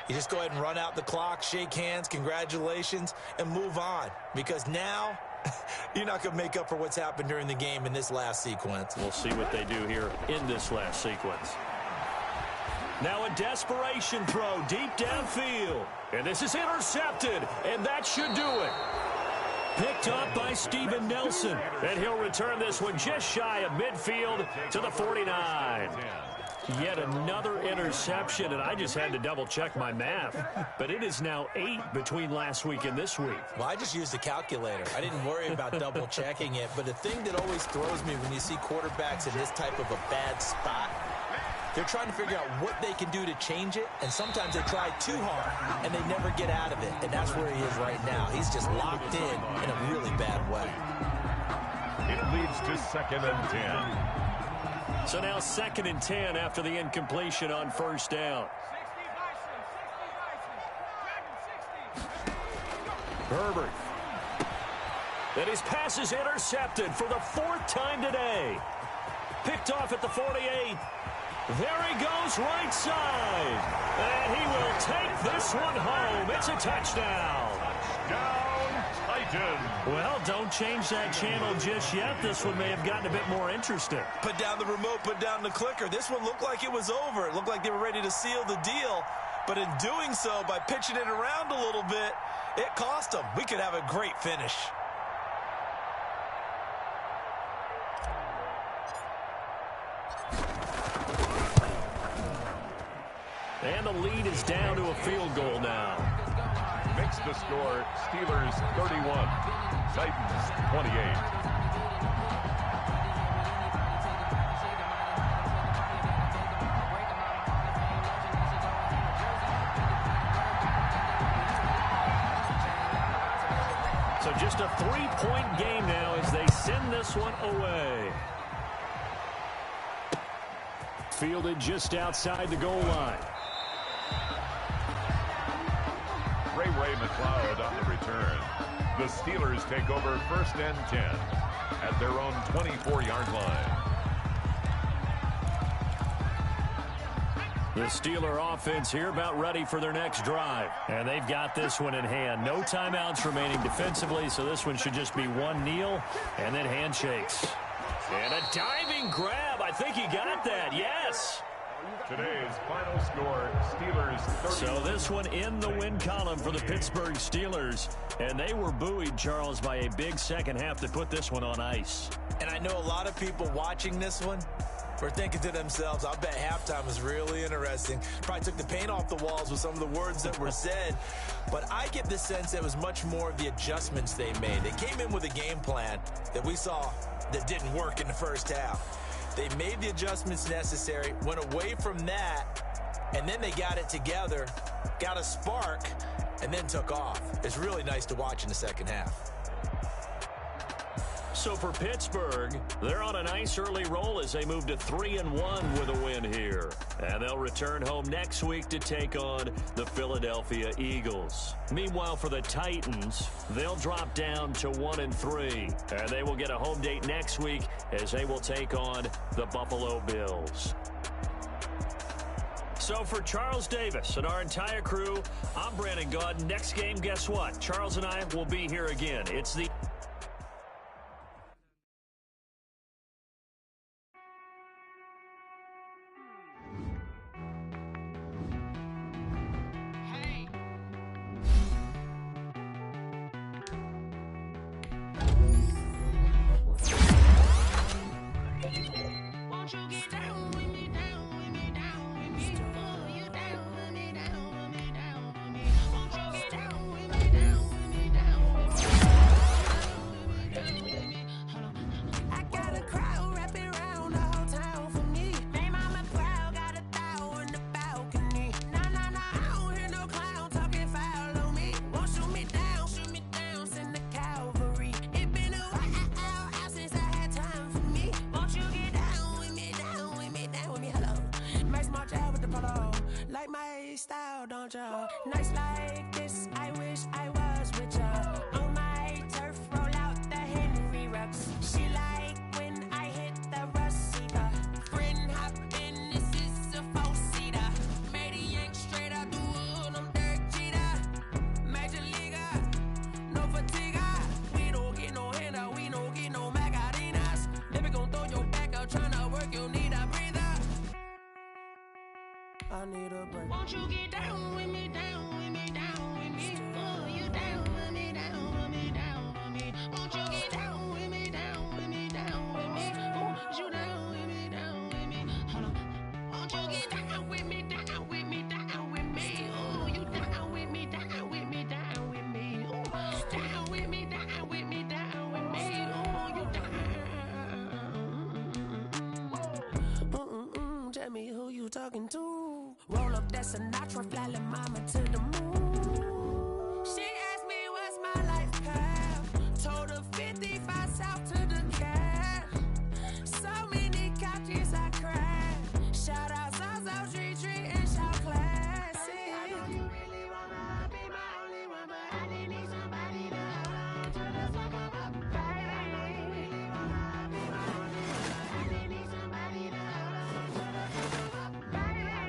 you just go ahead and run out the clock, shake hands, congratulations, and move on. Because now, you're not going to make up for what's happened during the game in this last sequence.
We'll see what they do here in this last sequence. Now a desperation throw deep downfield. And this is intercepted, and that should do it. Picked up by Steven Nelson. And he'll return this one just shy of midfield to the 49. Yet another interception, and I just had to double-check my math. But it is now 8 between last week and this week.
Well, I just used a calculator. I didn't worry about double-checking it. But the thing that always throws me when you see quarterbacks in this type of a bad spot, they're trying to figure out what they can do to change it, and sometimes they try too hard, and they never get out of it, and that's where he is right now. He's just locked in a really bad way.
It leads to 2nd and 10.
So now 2nd and 10 after the incompletion on 1st down. Herbert. And his pass is intercepted for the 4th time today. Picked off at the 48. There he goes right side. And he will take this one home. It's a touchdown.
Touchdown, Titans.
Well, don't change that channel just yet. This one may have gotten a bit more interesting.
Put down the remote, put down the clicker. This one looked like it was over. It looked like they were ready to seal the deal. But in doing so, by pitching it around a little bit, it cost them. We could have a great finish.
And the lead is down to a field goal now.
Makes the score Steelers 31, Titans 28.
So just a 3-point game now as they send this one away. Fielded just outside the goal line.
Ray McLeod on the return. The Steelers take over 1st and 10 at their own 24-yard line.
The Steeler offense here about ready for their next drive. And they've got this one in hand. No timeouts remaining defensively, so this one should just be one kneel and then handshakes. And a diving grab. I think he got that. Yes.
Today's final score, Steelers 30.
So this one in the win column for the Pittsburgh Steelers. And they were buoyed, Charles, by a big second half to put this one on ice.
And I know a lot of people watching this one were thinking to themselves, I bet halftime was really interesting. Probably took the paint off the walls with some of the words that were said. But I get the sense it was much more of the adjustments they made. They came in with a game plan that we saw that didn't work in the first half. They made the adjustments necessary, went away from that, and then they got it together, got a spark, and then took off. It's really nice to watch in the second half.
So for Pittsburgh, they're on a nice early roll as they move to 3-1 with a win here. And they'll return home next week to take on the Philadelphia Eagles. Meanwhile, for the Titans, they'll drop down to 1-3. And they will get a home date next week as they will take on the Buffalo Bills. So for Charles Davis and our entire crew, I'm Brandon Gaudin. Next game, guess what? Charles and I will be here again. It's the...
Style, don't ya? Nights like this, I wish I was with ya. On my turf, roll out the Henry Rux. She like when I hit the receiver. Friend hop in, this is a four-seater. Made a yank straight out the wood, I'm Derek Jeter. Major leaguer, no fatigue. We don't get no handout, we don't get no Macarinas. Never gon' throw your back out, tryna work, you'll need a breather. I need a break. Won't you get down with me, down with me, down with me? Oh, you down with me, down with me, down with me. Won't you get down with me, down with me, down with me? Oh, you down with me, down with me. Hold on. Won't you get down with me, down with me, down with me? Oh, you down with me, down with me, down with me. Oh, down with me, down with me, down with me. Oh, you down. Tell me who you talking to. Roll up that Sinatra, fly la mama to the moon. She asked me what's my life path. Told her 55 south to the cat. So many couches I cried. Shout out Zazo, Tree, and shout classic. I know you really wanna be my only one, but I didn't need somebody to hold on to the fuck up, baby. I know you really wanna be my only one, but I didn't need somebody to hold on to the fuck up, baby.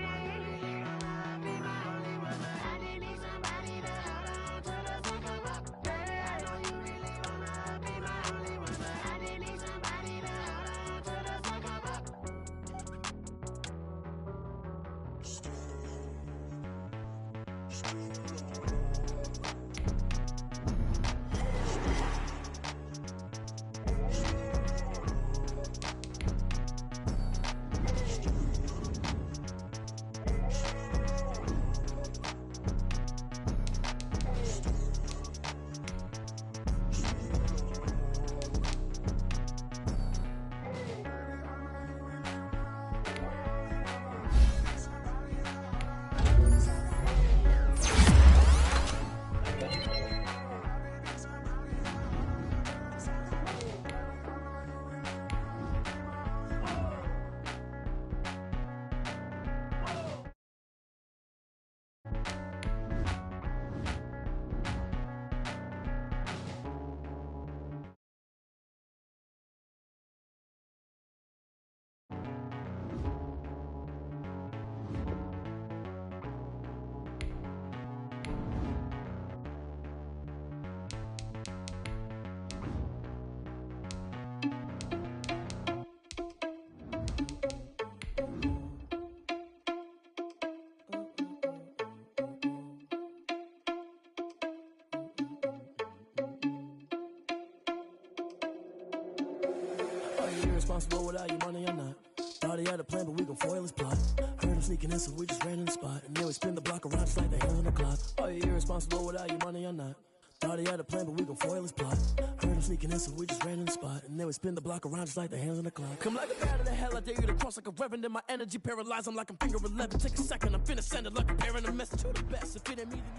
Irresponsible without your money or not. Thought he had a plan, but we gon' foil his plot. Heard him sneaking in, so we just ran in the spot. And then we spin the block around just like the hands on the clock. Are you irresponsible without your money or not? Thought he had a plan, but we gon' foil his plot. Heard him sneaking in, so we just ran in the spot. And then we spin the block around just like the hands on the clock. Come like a bat of the hell, I dare you to cross like a reverend. In my energy paralyzed, I'm like I'm finger 11. Take a second, I'm finna send it like a parent. A message to the best. If it ain't me, then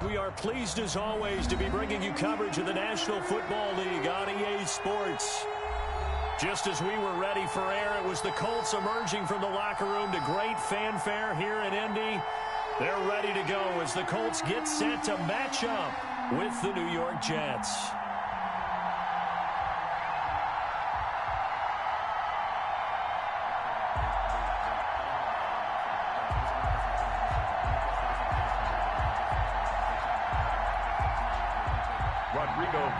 you...
We are pleased as always to be bringing you coverage of the National Football League on EA Sports. Just as we were ready for air, it was the Colts emerging from the locker room to great fanfare here in Indy. They're ready to go as the Colts get set to match up with the New York Jets.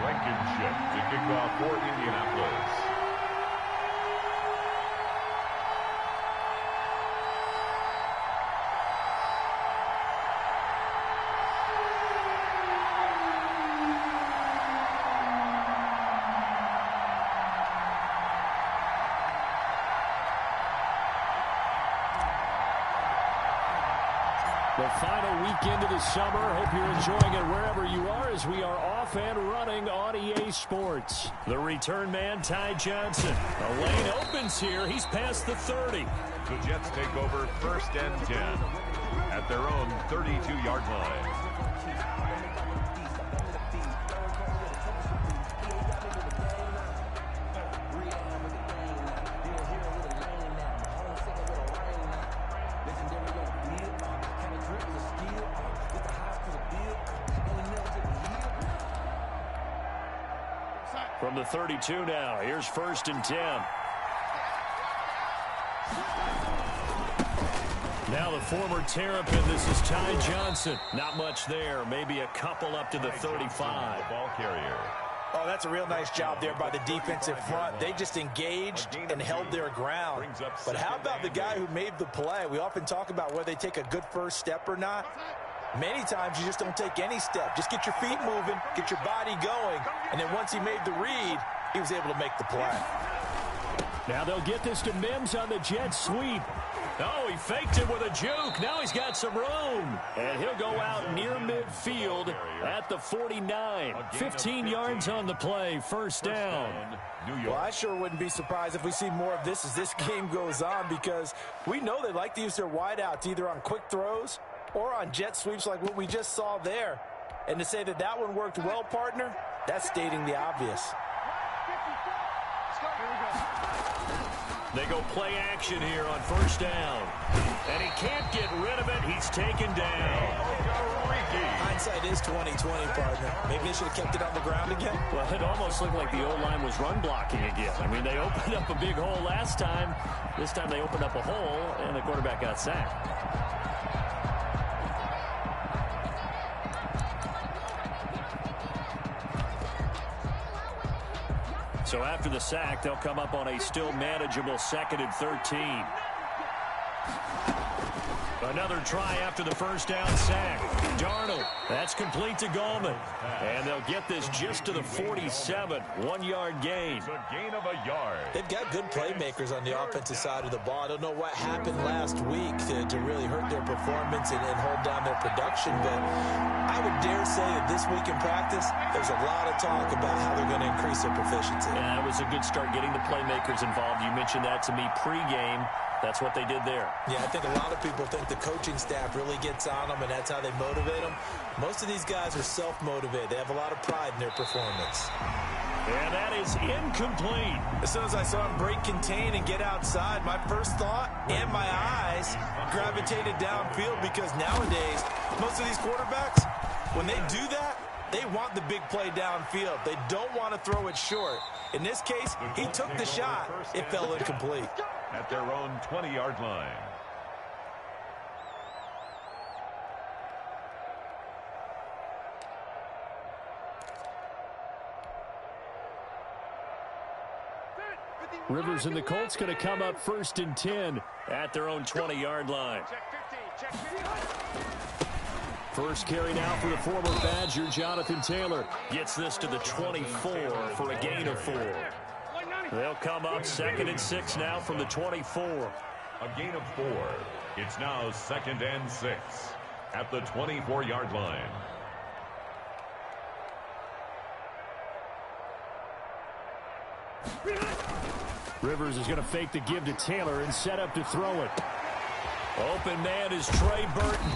Treybenjiii to kick off for Indianapolis.
The final weekend of the summer. Hope you're enjoying it wherever you are as we are off and running on EA Sports. The return man, Ty Johnson. The lane opens here. He's past the 30.
The Jets take over 1st and 10 at their own 32-yard line.
From the 32 now, here's 1st and 10. Now the former Terrapin, this is Ty Johnson. Not much there, maybe a couple up to the 35.
Ball carrier.
Oh, that's a real nice job there by the defensive front. They just engaged and held their ground. But how about the guy who made the play? We often talk about whether they take a good first step or not. Many times you just don't take any step. Just get your feet moving, get your body going, and then once he made the read, he was able to make the play.
Now they'll get this to Mims on the jet sweep. Oh, he faked it with a juke. Now he's got some room. And he'll go out near midfield at the 49. 15 yards on the play, 1st down.
Well, I sure wouldn't be surprised if we see more of this as this game goes on because we know they like to use their wideouts either on quick throws or on jet sweeps like what we just saw there. And to say that that one worked well, partner, that's stating the obvious.
They go play action here on 1st down. And he can't get rid of it. He's taken down.
Hindsight is 20/20, partner. Maybe they should have kept it on the ground again.
Well, it almost looked like the O-line was run blocking again. I mean, they opened up a big hole last time. This time they opened up a hole, and the quarterback got sacked. So after the sack, they'll come up on a still manageable 2nd and 13. Another try after the 1st down sack. Darnold, that's complete to Gallman. And they'll get this just to the 47, 1-yard gain.
It's a gain of a yard.
They've got good playmakers on the offensive side of the ball. I don't know what happened last week to really hurt their performance and hold down their production, but I would dare say that this week in practice, there's a lot of talk about how they're going to increase their proficiency.
Yeah, that was a good start getting the playmakers involved. You mentioned that to me pregame. That's what they did there.
Yeah, I think a lot of people think the coaching staff really gets on them, and that's how they motivate them. Most of these guys are self-motivated. They have a lot of pride in their performance.
And that is incomplete.
As soon as I saw him break contain and get outside, my first thought and my eyes gravitated downfield because nowadays, most of these quarterbacks, when they do that, they want the big play downfield. They don't want to throw it short. In this case, he took the shot. It fell incomplete.
At their own 20-yard line.
Rivers and the Colts going to come up 1st and 10 at their own 20-yard line. First carry now for the former Badger, Jonathan Taylor. Gets this to the 24 for a gain of 4. They'll come up 2nd and 6 now from the 24.
A gain of 4. It's now 2nd and 6 at the 24-yard line.
Rivers is going to fake the give to Taylor and set up to throw it. Open man is Trey Burton.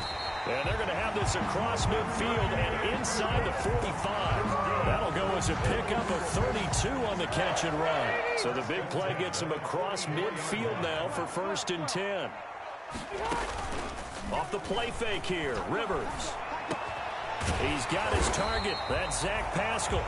And they're going to have this across midfield and inside the 45. That'll go as a pickup of 32 on the catch and run. So the big play gets him across midfield now for 1st and 10. Off the play fake here, Rivers. He's got his target. That's Zach Pascal.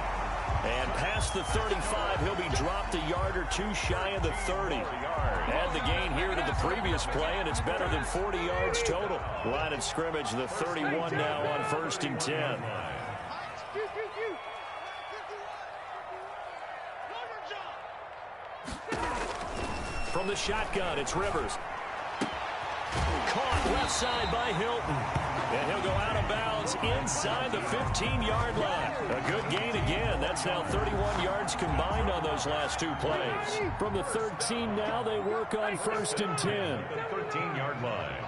And past the 35, he'll be dropped a yard or two shy of the 30. Add the gain here to the previous play, and it's better than 40 yards total. Line of scrimmage, the 31 now on 1st and 10. From the shotgun, it's Rivers. Caught left side by Hilton. And he'll go out of bounds inside the 15-yard line. A good gain again. That's now 31 yards combined on those last two plays. From the 13 now, they work on 1st and 10.
The 13-yard line.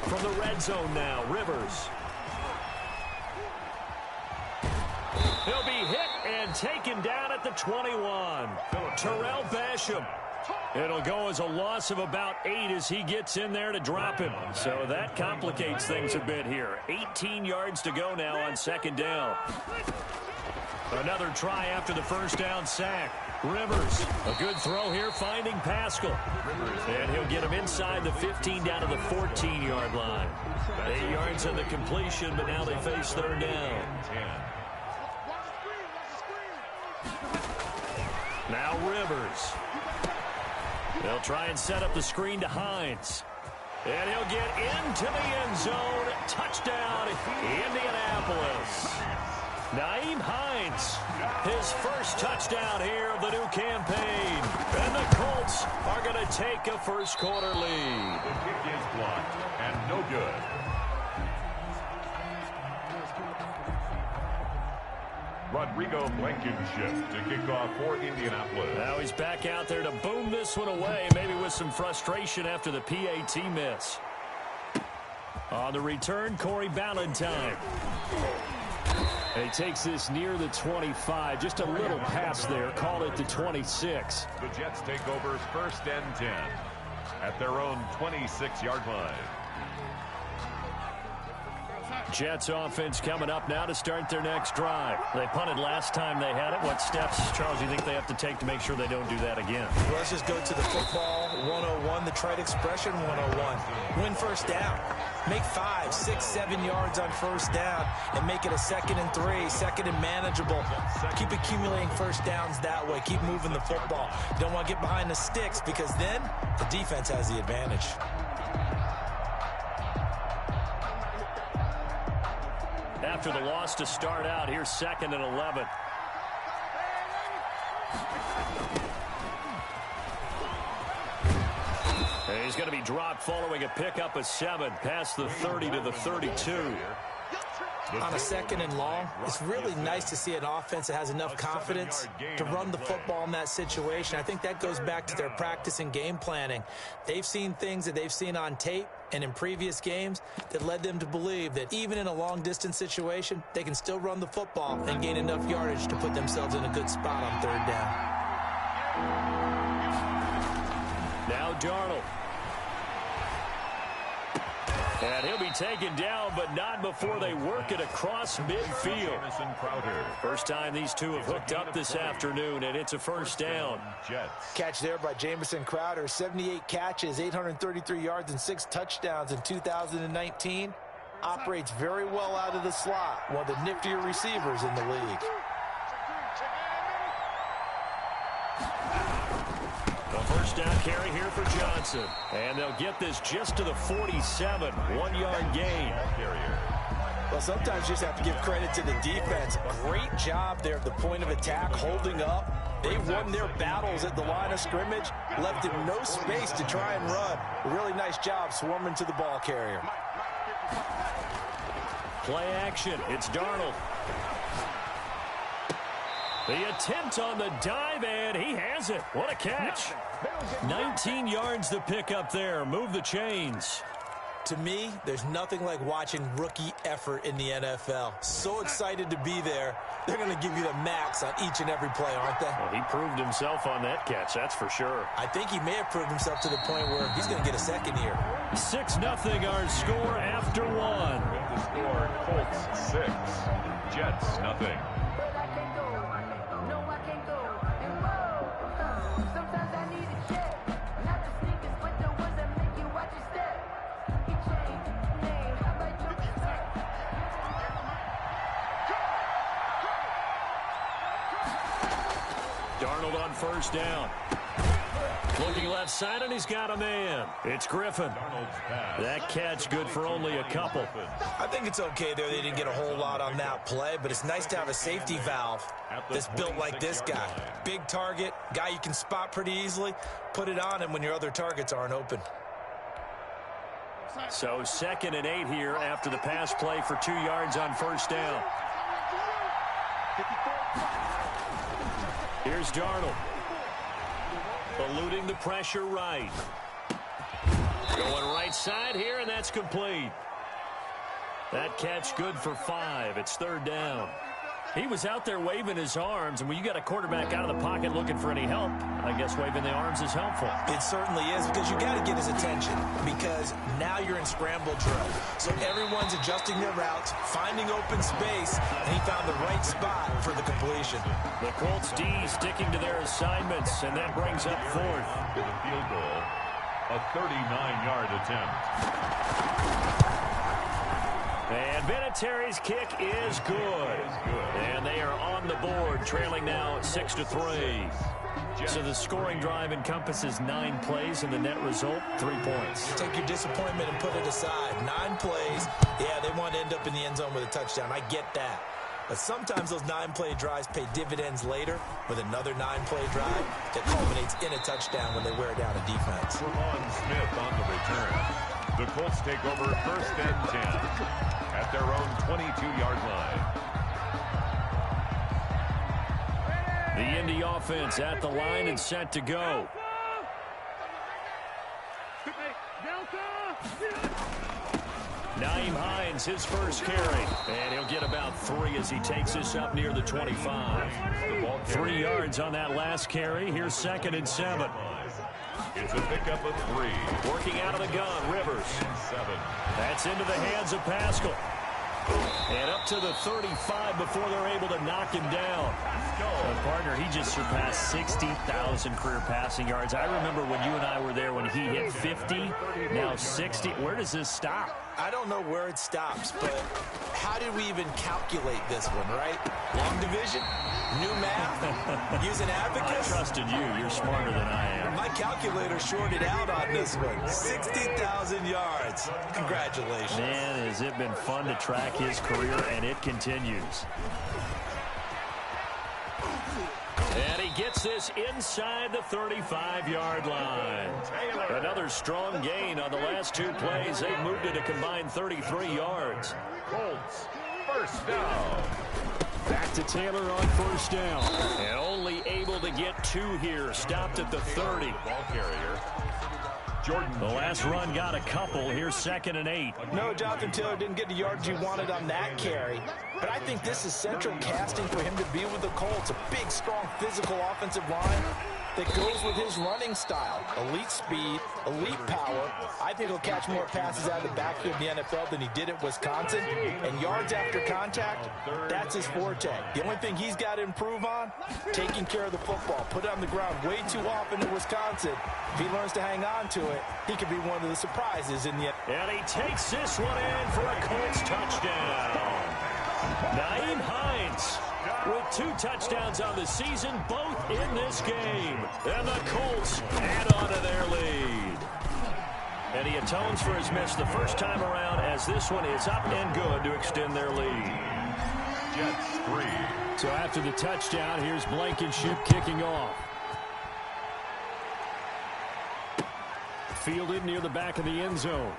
From the red zone now, Rivers. He'll be hit and taken down at the 21. Terrell Basham. It'll go as a loss of about 8 as he gets in there to drop him. So that complicates things a bit here. 18 yards to go now on 2nd down. Another try after the 1st down sack. Rivers, a good throw here, finding Pascal. And he'll get him inside the 15 down to the 14-yard line. 8 yards on the completion, but now they face 3rd down. Now Rivers. They'll try and set up the screen to Hines. And he'll get into the end zone. Touchdown, Indianapolis. Nyheim Hines, his first touchdown here of the new campaign. And the Colts are going to take a first-quarter lead.
The kick is blocked and no good. Rodrigo Blankenship to kick off for Indianapolis.
Now he's back out there to boom this one away, maybe with some frustration after the PAT miss. On the return, Corey Ballantyne. And he takes this near the 25. Just a little pass there. Call it the 26.
The Jets take over 1st and 10 at their own 26-yard line.
Jets offense coming up now to start their next drive. They punted last time they had it. What steps, Charles, do you think they have to take to make sure they don't do that again?
Well, let's just go to the football 101, the trite expression 101. Win 1st down. Make 5, 6, 7 yards on 1st down and make it a 2nd and 3, 2nd and manageable. Keep accumulating 1st downs that way. Keep moving the football. You don't want to get behind the sticks because then the defense has the advantage.
After the loss to start out, here's 2nd and 11. And he's going to be dropped following a pickup of 7 past the 30 to the 32.
On a 2nd and long, it's really nice to see an offense that has enough confidence to run the football in that situation. I think that goes back to their practice and game planning. They've seen things that they've seen on tape and in previous games that led them to believe that even in a long-distance situation, they can still run the football and gain enough yardage to put themselves in a good spot on 3rd down.
Now Darnold. And he'll be taken down, but not before they work it across midfield. First time these two have hooked up this afternoon, and it's a 1st down.
Catch there by Jamison Crowder. 78 catches, 833 yards, and 6 touchdowns in 2019. Operates very well out of the slot. One of the niftier receivers in the league.
A 1st down carry here for Johnson. And they'll get this just to the 47. 1-yard gain.
Well, sometimes you just have to give credit to the defense. Great job there at the point of attack, holding up. They won their battles at the line of scrimmage, left him no space to try and run. A really nice job swarming to the ball carrier.
Play action. It's Darnold. The attempt on the dive, and he has it. What a catch. 19 yards to pick up there. Move the chains.
To me, there's nothing like watching rookie effort in the NFL. So excited to be there. They're going to give you the max on each and every play, aren't they?
Well, he proved himself on that catch, that's for sure.
I think he may have proved himself to the point where he's going to get a second here.
6-0 our score after one.
With the score, Colts 6, Jets nothing.
Darnold on first down. Looking left side, and he's got a man. It's Griffin. That catch good for only a couple.
I think it's okay there. They didn't get a whole lot on that play, but it's nice to have a safety valve that's built like this guy. Big target, guy you can spot pretty easily. Put it on him when your other targets aren't open.
So 2nd and 8 here after the pass play for 2 yards on first down. Here's Darnold. Eluding the pressure right. Going right side here, and that's complete. That catch good for 5. It's 3rd down. He was out there waving his arms, and when you got a quarterback out of the pocket looking for any help, I guess waving the arms is helpful.
It certainly is, because you got to get his attention, because now you're in scramble drill. So everyone's adjusting their routes, finding open space, and he found the right spot for the completion.
The Colts D sticking to their assignments, and that brings up 4th.
To the field goal, a 39-yard attempt.
And Vinatieri's kick is good. And they are on the board, trailing now 6-3. So the scoring drive encompasses 9 plays, and the net result, 3 points.
Take your disappointment and put it aside. 9 plays. Yeah, they want to end up in the end zone with a touchdown. I get that. But sometimes those 9-play drives pay dividends later with another 9-play drive that culminates in a touchdown when they wear down a defense.
Treybenjiii Smith on the return. The Colts take over 1st and 10 at their own 22-yard line.
The Indy offense at the line and set to go. Nyheim Hines, his first carry. And he'll get about 3 as he takes this up near the 25. 3 yards on that last carry. Here's 2nd and 7.
It's a pickup of 3.
Working out of the gun, Rivers.
7.
That's into the hands of Pascal. And up to the 35 before they're able to knock him down. Partner, he just surpassed 60,000 career passing yards. I remember when you and I were there when he hit 50, now 60. Where does this stop?
I don't know where it stops, but how did we even calculate this one, right? Long division? New math? Using abacus?
I trusted you. You're smarter than I am.
My calculator shorted out on this one. 60,000 yards. Congratulations.
Man, has it been fun to track his career, and it continues. And he gets this inside the 35-yard line. Another strong gain on the last 2 plays. They moved it a combined 33 yards.
Colts, 1st down.
Back to Taylor on first down. And only able to get 2 here. Stopped at the 30.
Ball carrier. Jordan.
The last run got a couple. Here's 2nd and 8.
No, Jonathan Taylor didn't get the yards he wanted on that carry. But I think this is central casting for him to be with the Colts. A big, strong, physical offensive line that goes with his running style. Elite speed, elite power. I think he'll catch more passes out of the backfield in the NFL than he did at Wisconsin. And yards after contact, that's his forte. The only thing he's got to improve on, taking care of the football. Put it on the ground way too often at Wisconsin. If he learns to hang on to it, he could be one of the surprises in the...
And he takes this one in for a Colts touchdown. Nyheim Hines with 2 touchdowns on the season, both in this game. And the Colts add on to their lead. And he atones for his miss the first time around, as this one is up and good to extend their lead.
Jets 3.
So after the touchdown, here's Blankenship kicking off. Fielded near the back of the end zone.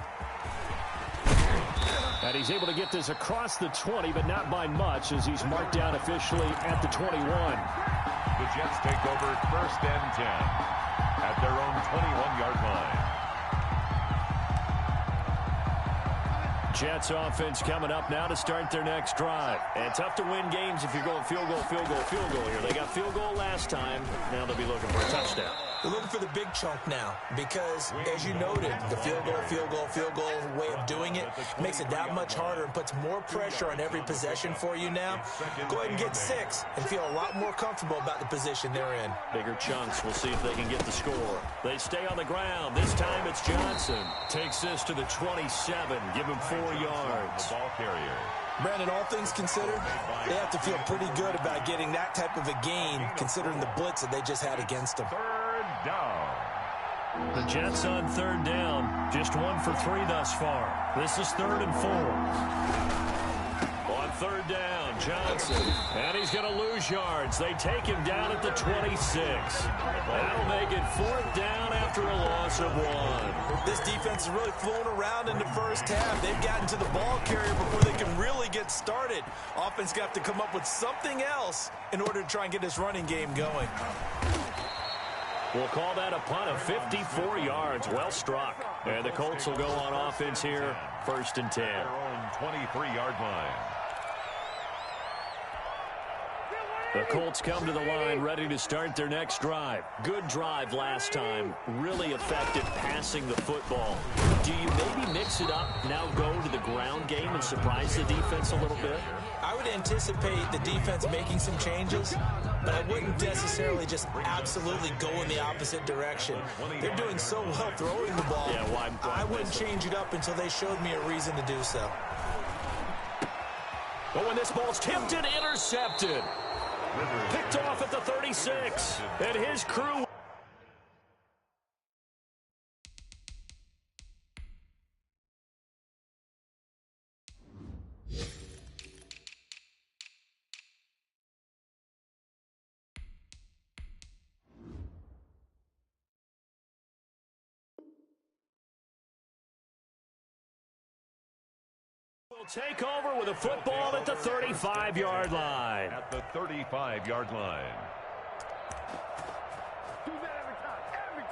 And he's able to get this across the 20, but not by much, as he's marked down officially at the 21.
The Jets take over 1st and 10 at their own 21-yard line.
Jets offense coming up now to start their next drive. And tough to win games if you're going field goal, field goal, field goal here. They got field goal last time. Now they'll be looking for a touchdown.
They're looking for the big chunk now because, as you noted, the field goal way of doing it makes it that much harder and puts more pressure on every possession for you now. Go ahead and get 6 and feel a lot more comfortable about the position they're in.
Bigger chunks. We'll see if they can get the score. They stay on the ground. This time it's Johnson. Takes this to the 27. Give him 4 yards.
The ball carrier.
Brandon, all things considered, they have to feel pretty good about getting that type of a gain considering the blitz that they just had against them.
Third down.
The Jets on third down. Just 1 for 3 thus far. This is 3rd and 4. On third down, Johnson. And he's going to lose yards. They take him down at the 26. That'll make it 4th down after a loss of 1.
This defense is really flown around in the first half. They've gotten to the ball carrier before they can really get started. Offense got to come up with something else in order to try and get this running game going.
We'll call that a punt of 54 yards. Well struck. And the Colts will go on offense here. 1st and 10.
Their own 23-yard line.
The Colts come to the line ready to start their next drive. Good drive last time. Really effective passing the football. Do you maybe mix it up, now go to the ground game and surprise the defense a little bit?
I would anticipate the defense making some changes, but I wouldn't necessarily just absolutely go in the opposite direction. They're doing so well throwing the ball.
Yeah, why
I wouldn't change it up until they showed me a reason to do so.
But when this ball's tipped and intercepted. Picked off at the 36. And his crew. Will take over with a football at the 35-yard line.
At the 35-yard line.
Do that every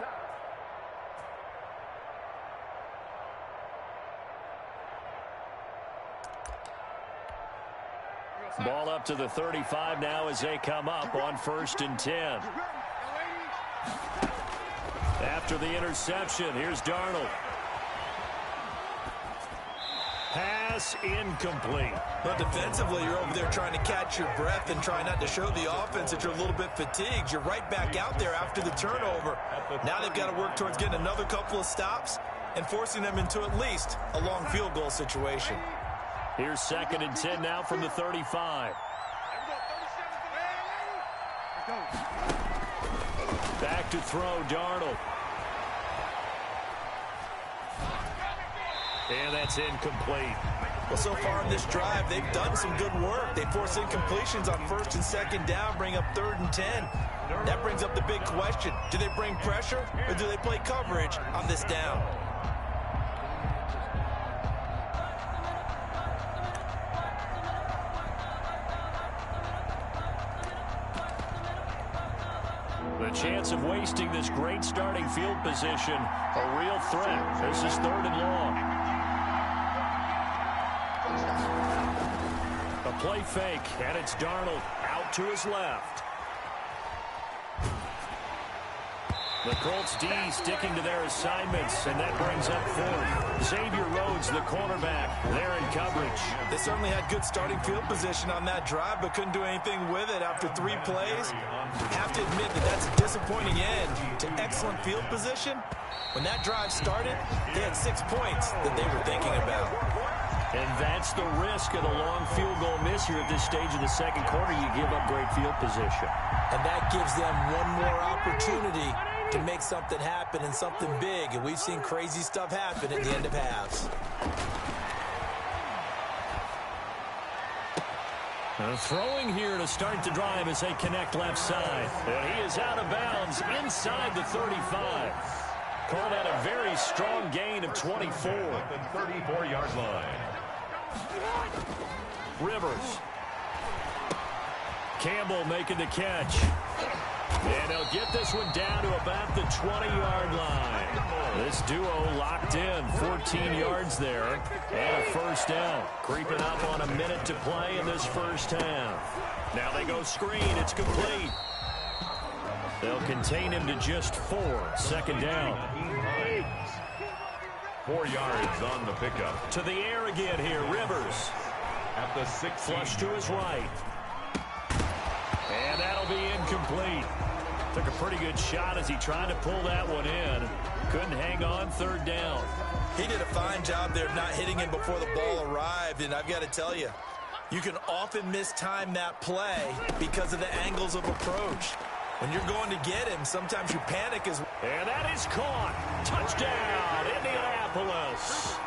time.
Ball up to the 35 now as they come up on 1st and 10. After the interception, here's Darnold. Pass incomplete.
But defensively, you're over there trying to catch your breath and try not to show the offense that you're a little bit fatigued. You're right back out there after the turnover. Now they've got to work towards getting another couple of stops and forcing them into at least a long field goal situation.
Here's 2nd and 10 now from the 35. Back to throw, Darnold. And that's incomplete.
Well, so far in this drive, they've done some good work. They force incompletions on 1st and 2nd down, bring up 3rd and 10. That brings up the big question. Do they bring pressure or do they play coverage on this down?
The chance of wasting this great starting field position, a real threat. This is 3rd and long. A play fake, and it's Darnold out to his left. The Colts D sticking to their assignments, and that brings up 4th. Xavier Rhodes, the cornerback, there in coverage.
They certainly had good starting field position on that drive, but couldn't do anything with it after 3 plays. Have to admit that that's a disappointing end to excellent field position. When that drive started, they had 6 points that they were thinking about.
And that's the risk of the long field goal miss here at this stage of the 2nd quarter. You give up great field position.
And that gives them one more opportunity to make something happen and something big. And we've seen crazy stuff happen at the end of halves.
Throwing here to start the drive as they connect left side. And he is out of bounds inside the 35. Call that a very strong gain of 24.
At the 34-yard line.
Rivers. Campbell making the catch. And they'll get this one down to about the 20-yard line. This duo locked in, 14 yards there, and a first down. Creeping up on a minute to play in this first half. Now they go screen. It's complete. They'll contain him to just 4. Second down.
4 yards on the pickup.
To the air again here, Rivers.
At the 6.
Flush to his right. And that'll be incomplete. Took a pretty good shot as he tried to pull that one in. Couldn't hang on, third down.
He did a fine job there of not hitting him before the ball arrived, and I've got to tell you, you can often mistime that play because of the angles of approach. When you're going to get him, sometimes you panic as well.
And that is caught. Touchdown, Indianapolis.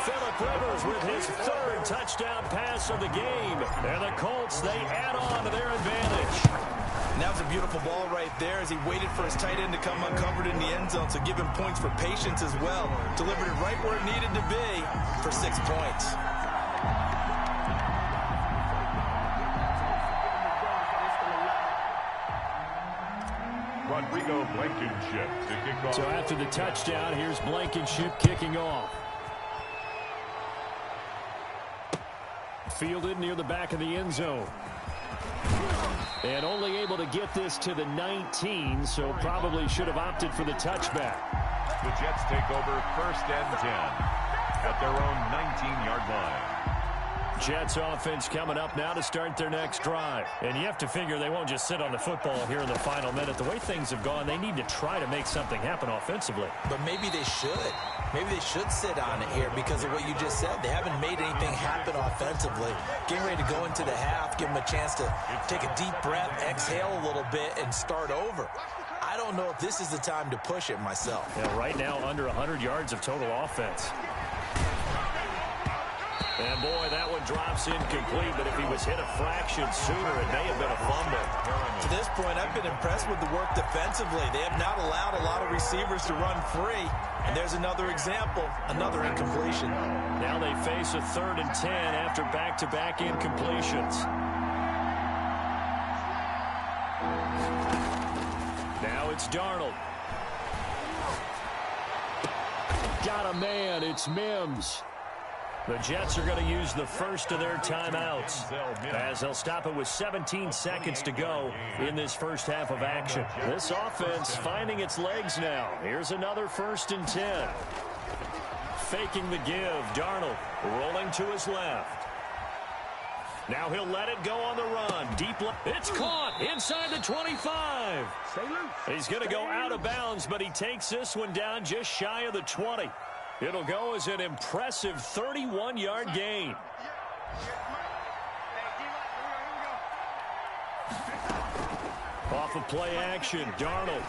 Phillip Rivers with his 3rd touchdown pass of the game. And the Colts, they add on to their advantage.
And that was a beautiful ball right there as he waited for his tight end to come uncovered in the end zone. So give him points for patience as well. Delivered it right where it needed to be for 6 points.
Rodrigo Blankenship to kick off.
So after the touchdown, here's Blankenship kicking off. Fielded near the back of the end zone. And only able to get this to the 19, so probably should have opted for the touchback.
The Jets take over 1st and 10 at their own 19-yard line.
Jets offense coming up now to start their next drive. And you have to figure they won't just sit on the football here in the final minute. The way things have gone, they need to try to make something happen offensively.
But maybe they should. Maybe they should sit on it here because of what you just said. They haven't made anything happen offensively. Getting ready to go into the half, give them a chance to take a deep breath, exhale a little bit, and start over. I don't know if this is the time to push it myself.
Yeah, right now under 100 yards of total offense. And boy, that one drops incomplete, but if he was hit a fraction sooner, it may have been a fumble.
To this point, I've been impressed with the work defensively. They have not allowed a lot of receivers to run free. And there's another example, another incompletion.
Now they face a 3rd and 10 after back-to-back incompletions. Now it's Darnold. Got a man, it's Mims. The Jets are going to use the first of their timeouts as they'll stop it with 17 seconds to go in this first half of action. This offense finding its legs now. Here's another 1st and 10. Faking the give. Darnold rolling to his left. Now he'll let it go on the run. Deep left. It's caught inside the 25. He's going to go out of bounds, but he takes this one down just shy of the 20. It'll go as an impressive 31-yard gain. Off of play action, Darnold.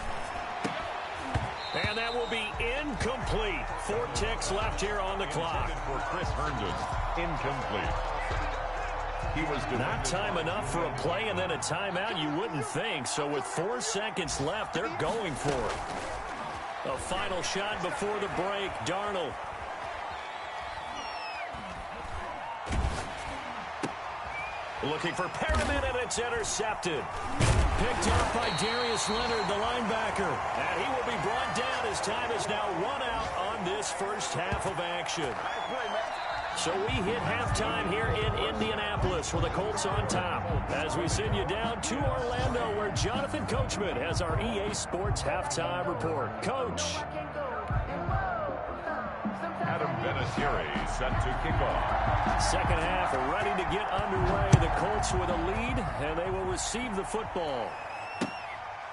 And that will be incomplete. 4 ticks left here on the clock.
For Chris Herndon, incomplete. He was
not time enough for a play and then a timeout, you wouldn't think. So with 4 seconds left, they're going for it. A final shot before the break, Darnold. Looking for Perriman, and it's intercepted. Picked up by Darius Leonard, the linebacker. And he will be brought down as time is now run out on this first half of action. So we hit halftime here in Indianapolis with the Colts on top as we send you down to Orlando where Jonathan Coachman has our EA Sports halftime report. Coach.
Adam Vinatieri set to kick off.
Second half ready to get underway. The Colts with a lead, and they will receive the football.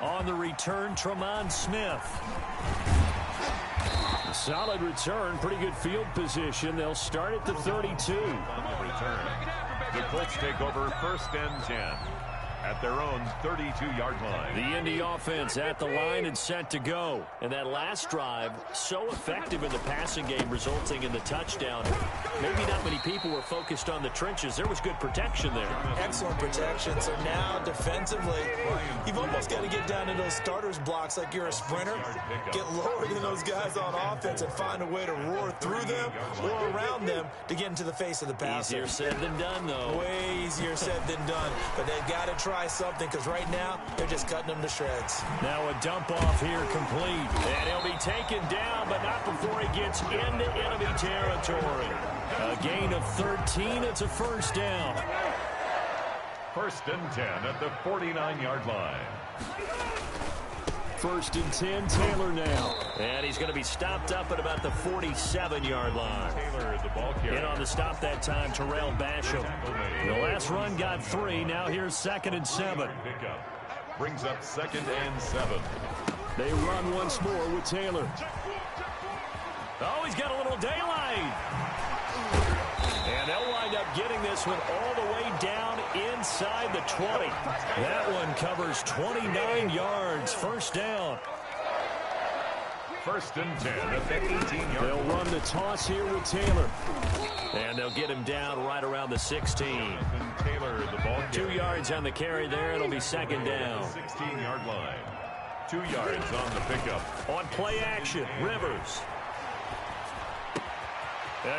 On the return, Tremont Smith. Solid return, pretty good field position. They'll start at the 32.
On the return, the Colts take over 1st and 10 at their own 32-yard line.
The Indy offense at the line and set to go. And that last drive, so effective in the passing game, resulting in the touchdown. Maybe not many people were focused on the trenches. There was good protection there.
Excellent protection. So now defensively, you've almost got to get down to those starters blocks like you're a sprinter. Get lower than those guys on offense and find a way to roar through them or around them to get into the face of the passer.
Easier said than done, though.
Way easier said than done. But they've got to try try something because right now they're just cutting them to shreds.
Now a dump off here complete. And he'll be taken down, but not before he gets into enemy territory. A gain of 13. It's a first down.
First and 10 at the 49-yard line.
First and 10, Taylor now. And he's going to be stopped up at about the 47-yard line.
Taylor, the ball carrier.
In on the stop that time, Terrell Basham. The last run got 3. Now here's 2nd and 7.
Pickup brings up 2nd and 7.
They run once more with Taylor. Oh, he's got a little daylight. And they'll wind up getting this one all the way down inside the 20. That one covers 29 yards. First down.
First and 10 at the 18-yard line.
They'll run the toss here with Taylor. And they'll get him down right around the 16.
Taylor, the ball carrier.
2 yards on the carry there. It'll be 2nd down.
16-yard line. 2 yards on the pickup.
On play action, Rivers.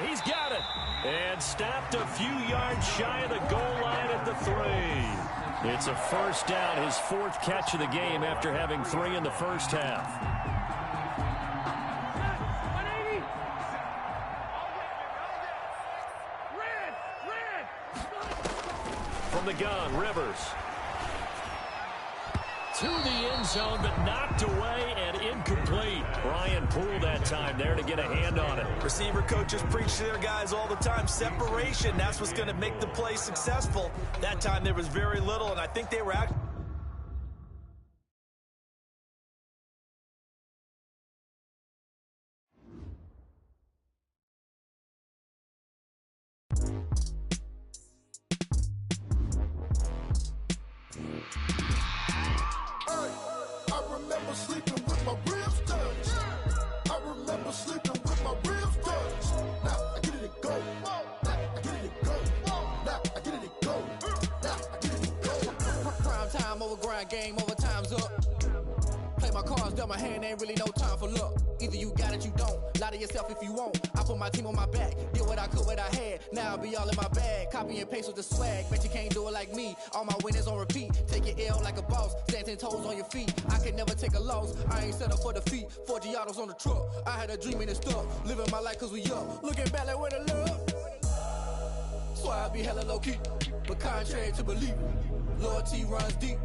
He's got it. And stopped a few yards shy of the goal line at the 3. It's a first down, his 4th catch of the game after having 3 in the first half. From the gun, Rivers. To the end zone, but knocked away and incomplete. Brian Poole that time there to get a hand on it.
Receiver coaches preach to their guys all the time. Separation, that's what's going to make the play successful. That time there was very little, and I think they were actually...
Game over, time's up. Play my cards, dealt my hand, ain't really no time for luck. Either you got it, you don't. Lie to yourself if you won't. I put my team on my back, did what I could, what I had. Now I'll be all in my bag, copy and paste with the swag. Bet you can't do it like me. All my winners on repeat. Take your L like a boss, stand 10 toes on your feet. I can never take a loss, I ain't set up for defeat. 4 Giottos on the truck, I had a dream and it stuck. Living my life cause we up, looking back like where the love. So I be hella low key, but contrary to belief, loyalty runs deep.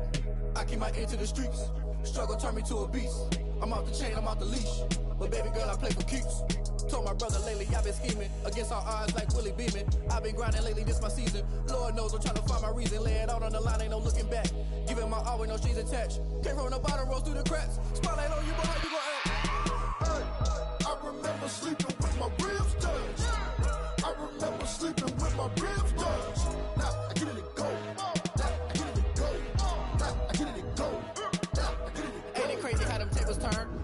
I keep my ear to the streets. Struggle turned me to a beast. I'm off the chain, I'm off the leash. But baby girl, I play for keeps. Told my brother lately I've been scheming against all odds like Willie Beeman. I've been grinding lately, this my season. Lord knows I'm trying to find my reason. Lay it out on the line, ain't no looking back. Giving my all with no strings attached. Came from the bottom, rose through the cracks. Spotlight on you, but how you gon' act?
Hey, I remember sleeping with my ribs touched. I remember sleeping with my ribs touched. Now I get it to go.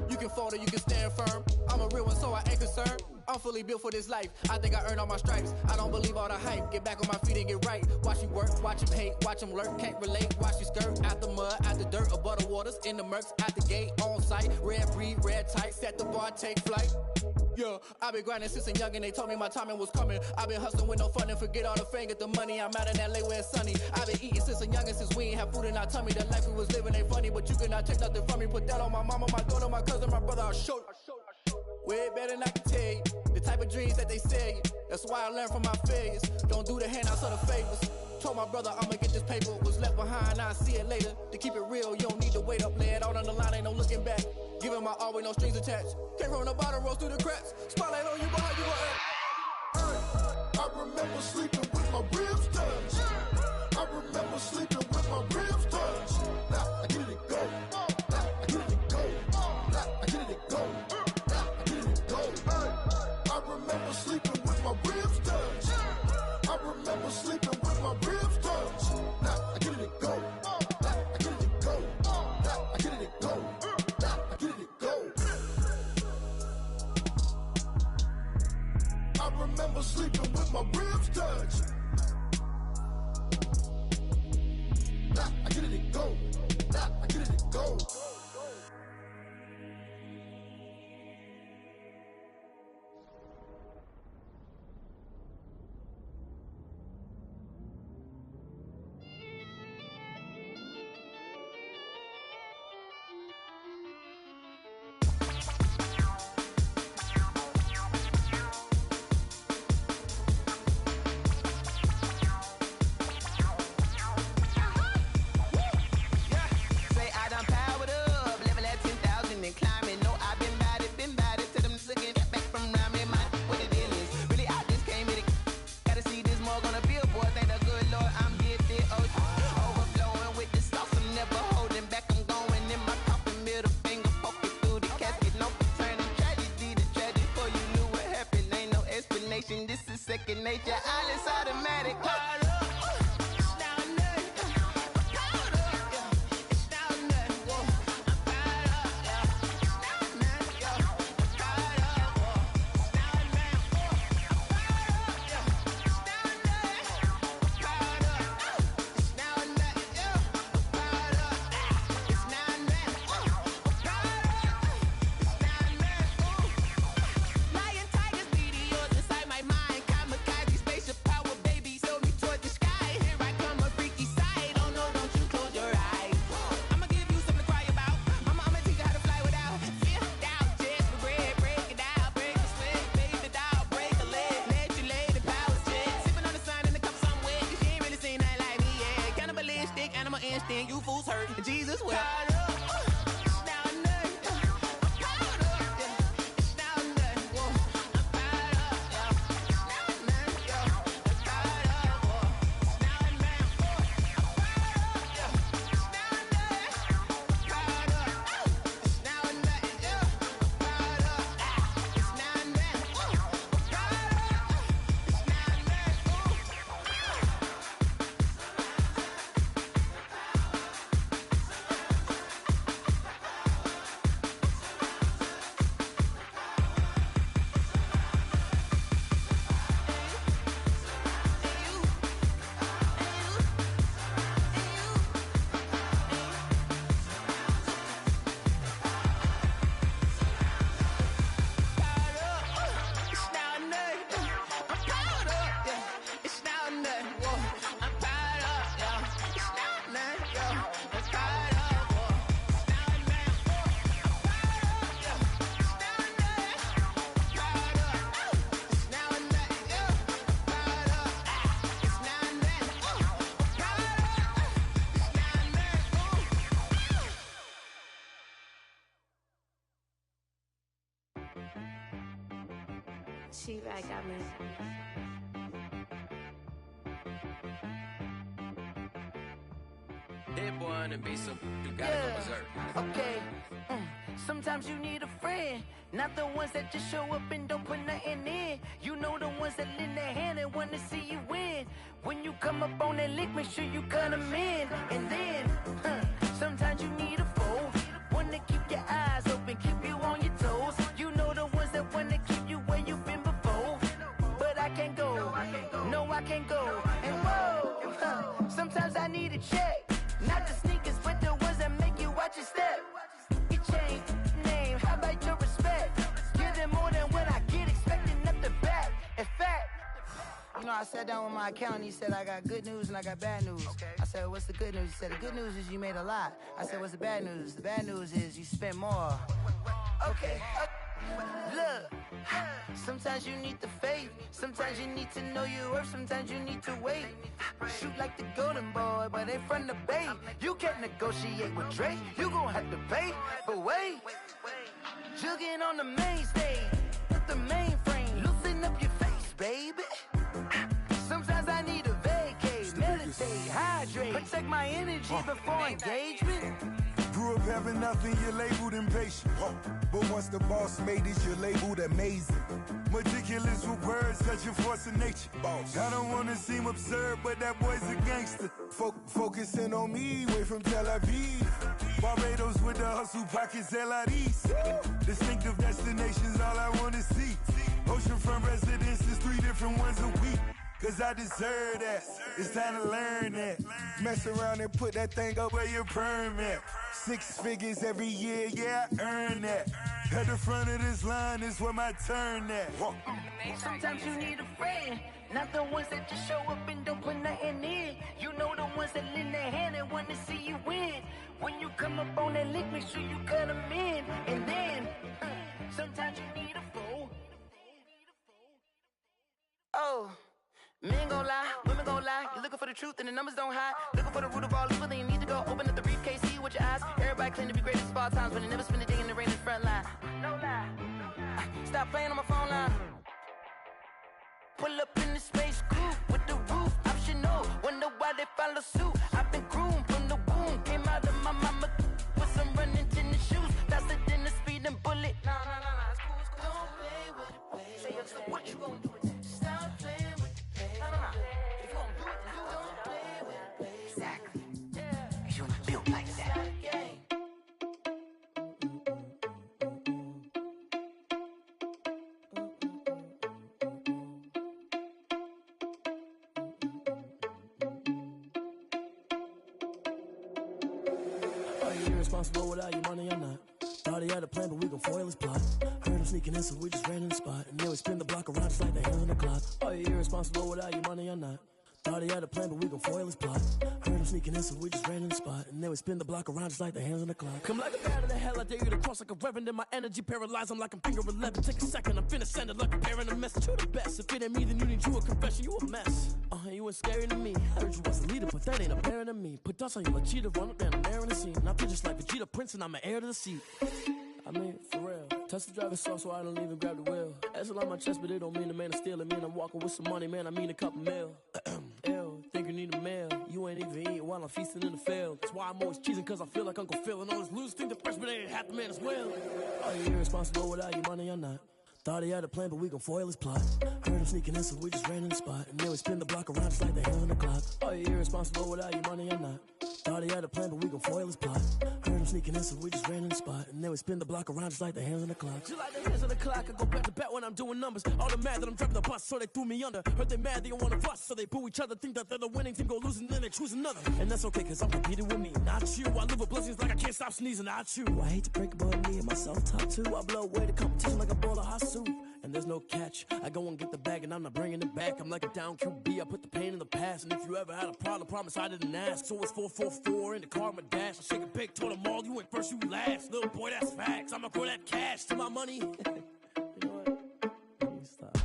You can fold or you can stand firm. I'm a real one, so I ain't concerned. I'm fully built for this life. I think I earned all my stripes. I don't believe all the hype. Get back on my feet and get right. Watch you work, watch him hate, watch him lurk. Can't relate, watch you skirt. Out the mud, out the dirt, above the waters, in the murks, out the gate, on site. Red breed, red tight, set the bar, take flight. Yeah, I've been grinding since a young and they told me my timing was coming. I've been hustling with no fun and forget all the fame, get the money. I'm out in LA where it's sunny. I've been eating since a youngin', since we ain't have food in our tummy. The life we was living ain't funny, but you cannot take nothing from me. Put that on my mama, my daughter, my cousin, my brother, I'll show you. Way better than I can tell you. The type of dreams that they sell you. That's why I learned from my failures. Don't do the handouts or the favors. Told my brother I'ma get this paper. Was left behind, I'll see it later. To keep it real, you don't need to wait up. Lay it out on the line, ain't no looking back. Giving my all with no strings attached. Came from the bottom, rose through the cracks. Spotlight on you, but how you gon' act?
I remember sleeping with my ribs touched. I remember sleeping with my ribs touched. Now I get it to go. Now I get it to go. Now I get it to go. Now I get it to go. I remember sleeping with my ribs touched. I remember sleeping with my ribs touched. Now I get it to go. Now I get it to go. Now I get it to go. Now I get it to go. I remember sleeping with my ribs touched. Now I get it to go. Now I get it to go.
activate your eyelids automatic. You fools hurt. Jesus will.
She right got me.
Hit one and be some. You gotta go berserk.
Okay. Sometimes you need a friend, not the ones that just show up and don't put nothing in. You know the ones that lend their hand and wanna see you win. When you come up on that lick, make sure you cut them in. And then, sometimes you need a foe, one to keep your eyes open, keep you on your toes. You know the ones that wanna keep you where you've been before. But I can't go, no I can't go. And whoa, sometimes I need a check. Not the sneakers, but the ones that make you watch your step. It changed name, how about your respect? Give them more than what I get, expecting up the back. In fact, you know, I sat down with my accountant, he said, I got good news and I got bad news. I said, what's the good news? He said, the good news is you made a lot. I said, what's the bad news? The bad news is you spent more. Okay. Look, sometimes you need the faith, sometimes you need to know your worth, sometimes you need to wait. Shoot like the golden boy, but they from the bay. You can't negotiate with Drake, you gon' have to pay. But wait, jugging on the main stage, with the mainframe, loosen up your face, baby. Sometimes I need a vacate, meditate, hydrate, protect my energy before engagement.
Grew up having nothing, you're labeled impatient. But once the boss made it, you're labeled amazing. Meticulous with words, such a force of nature. I don't wanna seem absurd, but that boy's a gangster. Focusing on me, way from Tel Aviv. Barbados with the hustle pockets, LIDs. Distinctive destinations, all I wanna see. Oceanfront residences, 3 different ones a week. Cause I deserve that, it's time to learn that. Mess around and put that thing up where your permit. 6 figures every year, yeah, I earn that. At the front of this line is where my turn at.
Sometimes you need a friend, not the ones that just show up and don't put nothing in. You know the ones that lend their hand and want to see you win. When you come up on that lick, make sure you cut them in. And then, sometimes you need a foe. Oh. Men gon' lie, women gon' lie. You're looking for the truth and the numbers don't hide. Looking for the root of all evil, then you need to go open up the briefcase, see with your eyes. Everybody claim to be greatest of all times, but they never spend a day in the rain in the front line. No lie. Stop playing on my phone line. Pull up in the space coupe with the roof optional. Wonder why they follow suit. I've been groomed from the womb. Came out of my mama with some running tennis shoes. Faster than the speeding bullet. No, it's cool. Don't play with it, baby. Say, so what you gon' do? Stop playing with it.
irresponsible without your money or not. Thought he had a plan, but we gon' foil his plot. Heard him sneaking in, so we just ran in the spot. And then we spin the block around just like the hands on the clock. Are you irresponsible without your money or not? Thought he had a plan, but we gon' foil his plot. Heard him sneaking in, so we just ran in the spot. And then we spin the block around just like the hands on the clock. Come like a bat of the hell, I dare you to cross like a reverend. In my energy paralyzed, I'm like I'm finger 11. Take a second, I'm finna send it like a parent a message. You the best, if it ain't me, then you need you a confession. You a mess, you ain't scary to me. Heard you was a leader, but that ain't apparent to me. Put dust on you like cheetah, run up down and air in the scene. And I feel just like Vegeta Prince, and I'm an heir to the seat. I mean, for real. Touch the driver's soft, so I don't even grab the wheel. That's on my chest, but it don't mean the man is stealing. Mean I'm walking with some money, man, I mean a couple mil. Ew, think you need a meal. You ain't even eating while I'm feasting in the field. That's why I'm always cheesing, cause I feel like Uncle Phil. And all this loose think the freshman ain't half the man as well. Are you irresponsible without your money or not? Thought he had a plan, but we gon' foil his plot. Heard him sneaking in, so we just ran in the spot. And then we spin the block around just like the hands on the clock. Are you irresponsible without your money or not? Thought he had a plan, but we gon' foil his plot. Heard him sneaking in, so we just ran in the spot. And then we spin the block around just like the hands on the clock. Just like the hands on the clock, I go back to back when I'm doing numbers. All the mad that I'm driving the bus, so they threw me under. Heard they mad, they don't wanna bust, so they boo each other. Think that they're the winning team, go losing, then they choose another. And that's okay, cause I'm competing with me, not you. I live with blessings like I can't stop sneezing, not you. I hate to break it, but me and myself top two. I blow away the competition like a bowl of hot soup. And there's no catch. I go and get the bag and I'm not bringing it back. I'm like a down QB, I put the pain in the past. And if you ever had a problem, promise I didn't ask. So it's 444 in the car, my dash. I shake a big, told them all, you went first, you last. Little boy, that's facts. I'ma grow that cash to my money. You know what? Let me stop.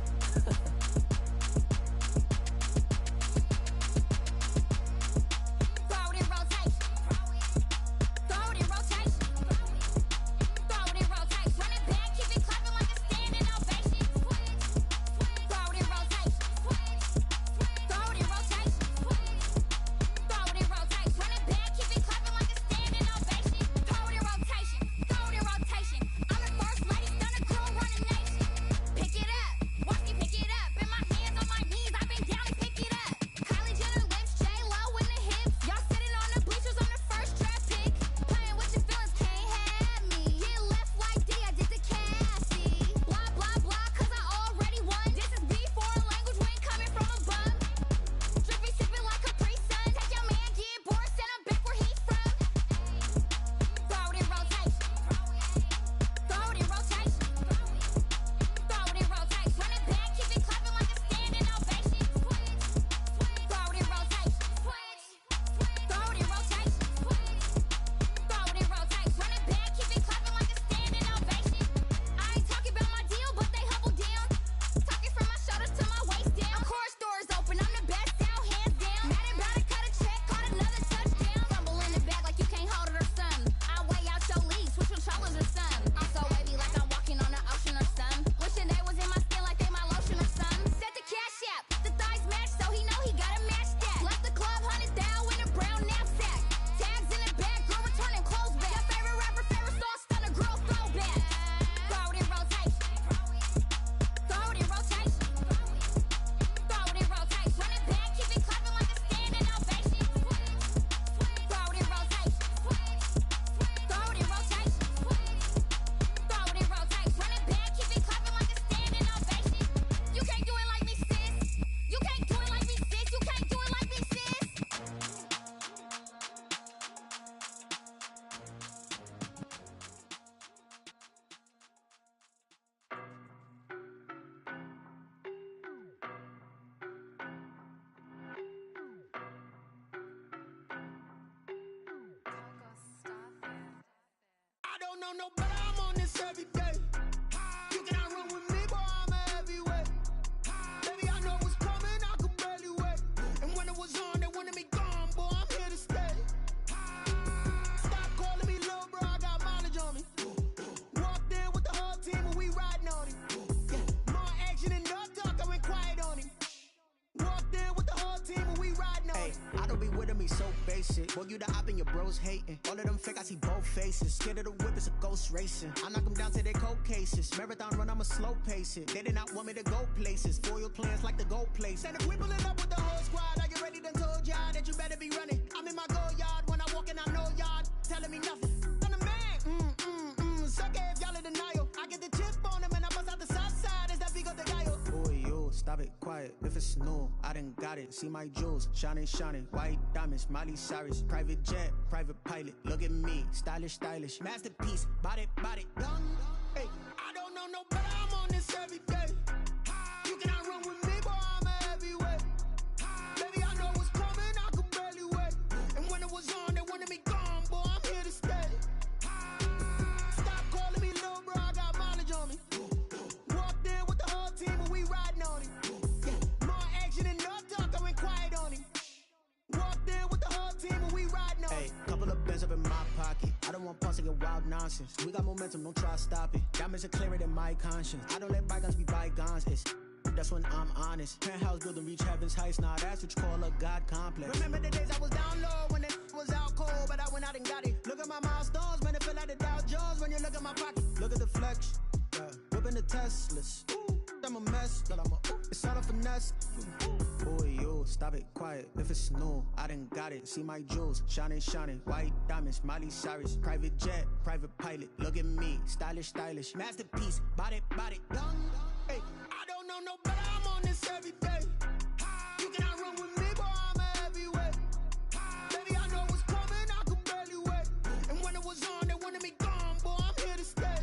don't know, but I'm on this every day. You cannot run with me, boy, I'm a heavyweight. Baby, I know what's coming, I could barely wait. And when it was on, they wanted me gone, boy, I'm here to stay. Stop calling me little bro, I got mileage on me. Walked in with the whole team and we riding on him. Yeah. More action and no talk, I went quiet on him. Walked in with the whole team and we riding on him.
I don't be with me so basic. Boy, you the op and your bros hating. All of them fake, I see both faces. Scared of the whip, it's a ghost racing. I knock them down to their cold cases. Marathon run, I'ma slow pace it. They did not want me to go places. Foil plans like the go place.
And if we pulling up with the whole squad, are you ready? Done told y'all that you better be running. I'm in my go yard. When I walk in, I know y'all telling me nothing. I'm the man. Suck it if y'all in denial. I get the chip on him and I bust out the south side. Is that Vigo the guy?
Boy, yo, stop it, quiet. If it's no, I done got it. See my jewels, shining, shining. White diamonds, Miley Cyrus. Private jet, private pilot. Look at me, stylish, stylish. Masterpiece, body, body, done.
Hey, I don't know no better, I'm on this every day. You cannot run with me, boy, I'm a heavyweight. Baby, I know what's coming, I could barely wait. And when it was on, they wanted me gone, boy, I'm here to stay. Stop calling me little bro, I got mileage on me. Walked in with the whole team and we riding on him. Yeah, more action and no talk, I went quiet on him. Walked in with the whole team and we riding on him.
Hey, couple of bands up in my pocket. I don't want pause to get wild nonsense. We got momentum, don't try to stop it. Diamonds are clearer than my conscience. I don't let bygones be bygones. That's when I'm honest. Penthouse building reach heaven's heights. Nah, that's what you call a God complex.
Remember the days I was down low when it was out cold, but I went out and got it. Look at my milestones, man, it feel like the Dow Jones when you look at my pocket.
Look at the flex, whipping the Teslas. I'm a mess, but it's all a finesse. Boy, yo, stop it, quiet. If it's new, I done got it. See my jewels, shining, shining. White diamonds, Miley Cyrus. Private jet, private pilot. Look at me, stylish, stylish. Masterpiece, body, body, done.
Hey, I don't know no better, I'm on this every day. You cannot run with me, boy, I'm a heavyweight. Baby, I know what's coming, I could barely wait. And when it was on, they wanted me gone, boy, I'm here to stay.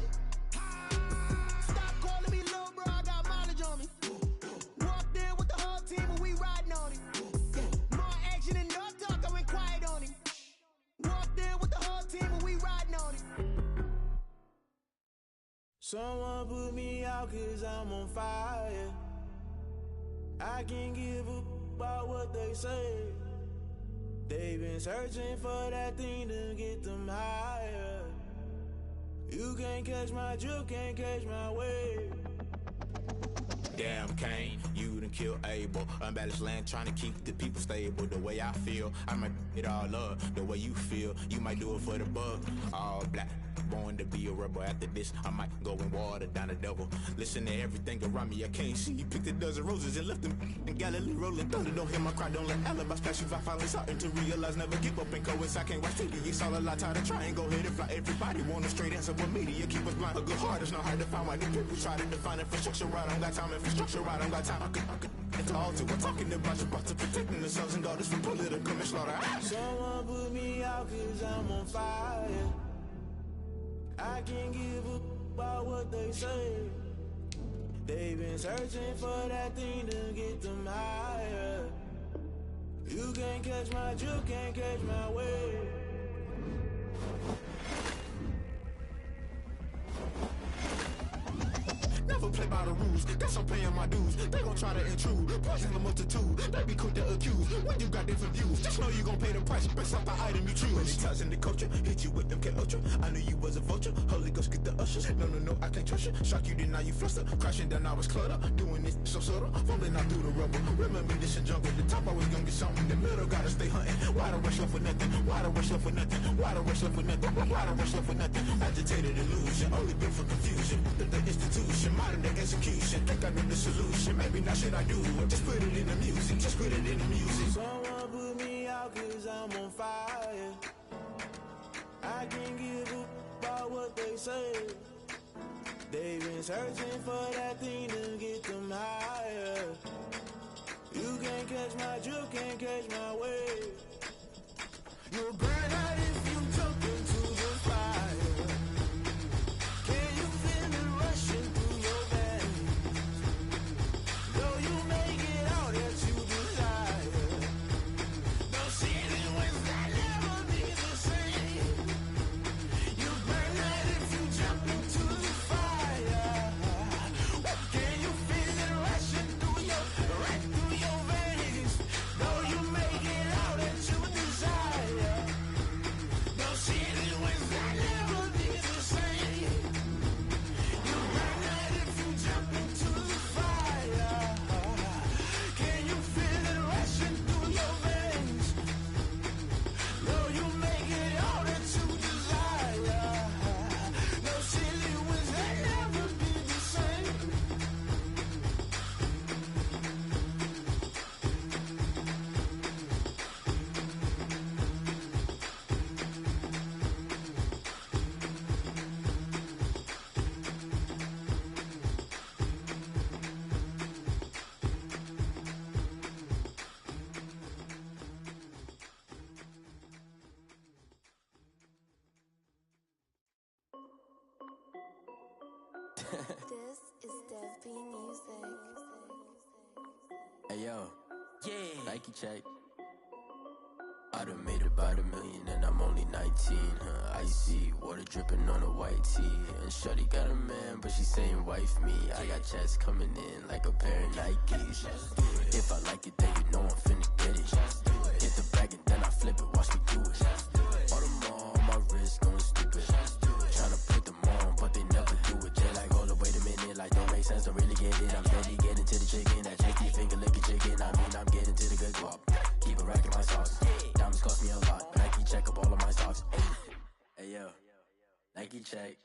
Stop calling me little bro, I got mileage on me. Walked in with the whole team and we riding on him. Yeah, more action and no talk, I went quiet on him. Walked in with the whole team and we riding on him.
Someone put me out cause I'm on fire. I can't give up about what they say. They've been searching for that thing to get them higher. You can't catch my drift, can't catch my wave.
Damn Kane, you done killed Abel. Unbalanced land trying to keep the people stable. The way I feel, I might it all up. The way you feel, you might do it for the bug. All black, born to be a rebel. After this, I might go and water down the devil. Listen to everything around me, I can't see. Picked a dozen roses and left them in Galilee rolling thunder. Don't hear my cry, don't let alibis pass you. I finally starting to realize, never give up and coincide. I can't watch TV, it's all a lot. Tired of trying, go ahead and fly. Everybody want a straight answer, but media keep us blind. A good heart is not hard to find. Why do people try to define infrastructure right? I don't got time, infrastructure right, I don't got time. I could it's all to we're talking about your to protecting the sons and daughters from political manslaughter.
Someone put me out cause I'm on fire. I can't give up about what they say. They've been searching for that thing to get them higher. You can't catch my drift, can't catch my wave.
Never play by the rules, guess I'm paying my dues. They gon' try to intrude, poison the multitude. They be quick to accuse, when you got different views. Just know you gon' pay the price, based off the item you choose. When it's ties in the culture, hit you with MK Ultra. I knew you was a vulture, Holy Ghost get the ushers. No, I can't trust you. Shock you, then now you fluster. Crashing down, I was clutter. Doing this so subtle, fumbling out through the rubble. Remember this in jungle, the top always gonna get something. In the middle, gotta stay hunting. Why the rush left for nothing? Why the rush left for nothing? Why the rush left for nothing? Why the rush left for nothing? Agitated illusion, only built for confusion. The institution, modern day execution. Think I know the solution. Maybe not should I do it? Just put it in the music. Just put it in the music.
Someone put me out cause I'm on fire. I can't give up about what they say. They've been searching for that thing to get them higher. You can't catch my drift, can't catch my wave. You'll burn out if you jump into the fire. Can you feel it rushing through your veins? Though you make it out that you desire. No ceiling wins that never be the same. You burn out if you jump into the fire. Can you feel it rushing through right through your veins? Though you make it out that you desire.
This is Dev B Music.
Hey yo, yeah. Nike check. I done made about $1 million and I'm only 19. Icy water dripping on a white tee. And shorty got a man, but she saying wife me. I got checks coming in like a pair of Nikes. If I like it, then you know I'm finna get it. Get the bag and then I flip it, watch me do it. All them on my wrist going stupid. Tryna put them on, but they never do it. They like, hold up, wait a minute, like don't make sense, don't really get it. I'm steady getting to the chicken, that chicky finger licking chicken. I mean, I'm getting to the good guap. Keep a rack in my socks. Diamonds cost me a lot. Nike check up all of my socks. Hey yo, Nike check.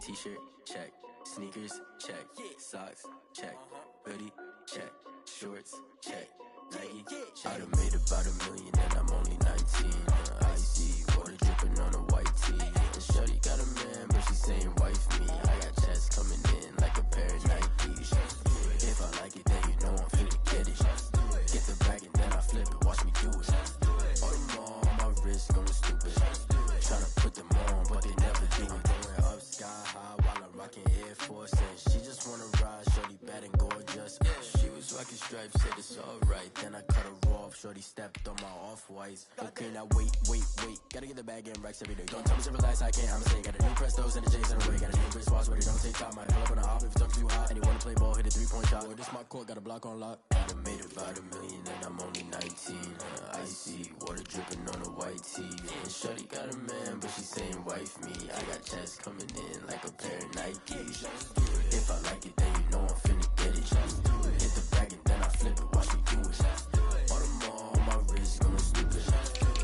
T-shirt check. Sneakers check. Socks check. Hoodie check. Shorts check. Nike I done made about $1 million and I'm only 19. Icy water dripping on a white tee. And shorty got a man, but she saying wife me. I got checks coming in like a pair of Nikes. If I like it, then you know I'm finna get it. Get the bag and then I flip it, watch me do it. All them on my wrist going stupid. Tryna put them on, but they never do it. Going up sky high while I'm rocking Air Force. And she just wanna ride, shorty bad and gorgeous. She was rocking stripes, said it's alright. Then I cut her off, shorty stepped on my off-whites. Okay, now wait. Gotta get the bag and racks every day. Don't tell me to relax, I can't, I'ma say. Got a new Prestos and a J's in the way. Got a new wristwatch, but it don't take time. I pull up on a hop if it's talking too hot. And you wanna play ball, hit a 3-point shot. Boy, this my court, got a block on lock. I done made about $1 million and I'm only 19. Icy water dripping on a white tee. And shorty got a man, but she saying wife me. I got checks coming in like a pair of Nikes. If I like it, then you know I'm finna get it. Hit the bag and then I flip it, watch me do it. All them on my wrist going stupid.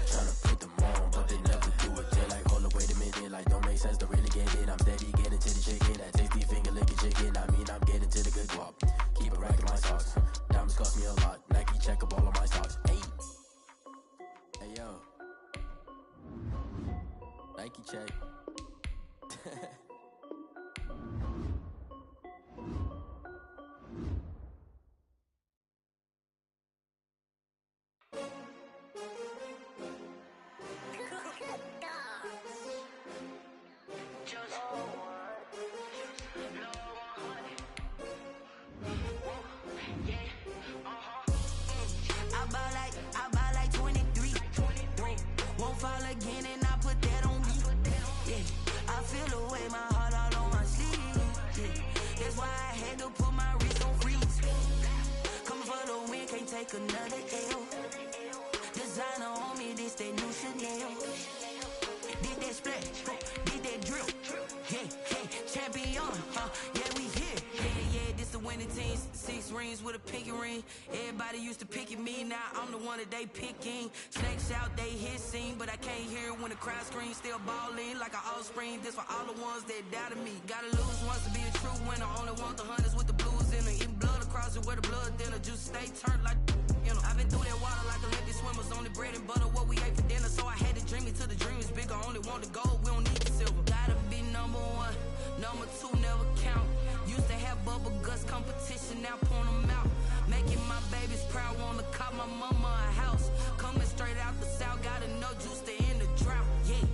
Tryna put them on, but they never do it. They like, hold up, wait a minute, like don't make sense, don't really get it. I'm steady getting to the chicken, that tasty finger licking chicken. I mean, I'm getting to the good guap. Keep a rack in my socks. Diamonds cost me a lot. Nike check up all of my stocks. Hey yo, Nike check.
I buy like 23. Won't fall again and I put that on me. Yeah, I feel away my heart all on my sleeve. Yeah, that's why I had to put my wrist on freeze. Coming for the win, can't take another L. Designer on me, this that new Chanel. Did that splash, did that drill. Yeah, champion, yeah, we here. Yeah, this the winning team. 6 rings with a pinky ring. Everybody used to pick at me, now I'm the one that they picking. Snakes out, they hissing, but I can't hear when the crowd screams. Still balling like an offspring. This for all the ones that doubted me. Gotta lose once to be a true winner. Only want the hunters with the blues in it. Eating blood across it where the blood dinner. Juice stay turned like, you know. I've been through that water like Olympic swimmers. Only bread and butter, what we ate for dinner. So I had to dream it till the dream is bigger. Only want the gold, we don't need the silver. Gotta be number 1, number 2 never count. Used to have bubble guts competition, now point them out. Making my babies proud, wanna call my mama a house. Coming straight out the south, gotta know juice to end the drought. Yeah,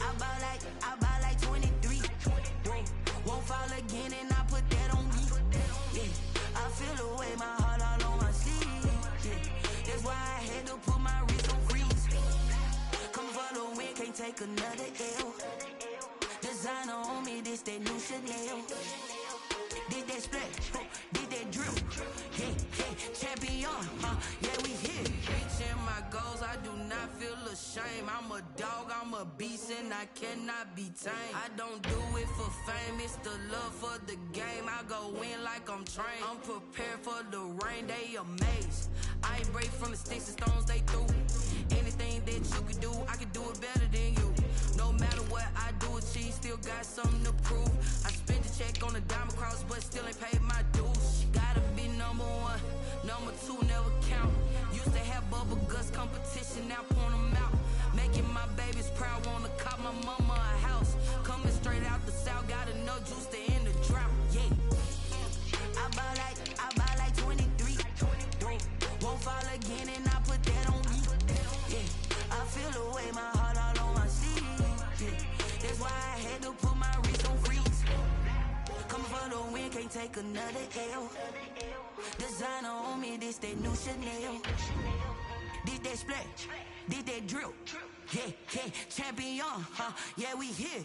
I buy like 23. Won't fall again and I put that on me. Yeah, I feel away my heart all on my sleeve. Yeah, that's why I had to put my wrist on freeze. Coming for the win, can't take another L. Designer on me, this that new Chanel. Did that splash, did that drill. Yeah, champion, yeah, we here. Reaching my goals, I do not feel ashamed. I'm a dog, I'm a beast, and I cannot be tamed. I don't do it for fame, it's the love for the game. I go in like I'm trained. I'm prepared for the rain, they amazed. I ain't break from the sticks and stones they threw. Anything that you could do, I could do it better than you. No matter what I do, achieve, still got something to prove. I spent the check on the diamond cross, but still ain't paid my dues. Gotta be number 1, number 2 never count. Used to have bubble guts competition, now point them out. Making my babies proud, wanna call my mama a house. Coming straight out the south, gotta know juice to end the drought. Yeah, I buy like 23. Won't fall again and I put that on me. Yeah, I feel away my heart all on my sleeve. Yeah, that's why I had to put my wrist on freeze.
take another L. Designer on me, this that new Chanel. This that splash, this that drill. Yeah, yeah, champion, huh? Yeah, we here.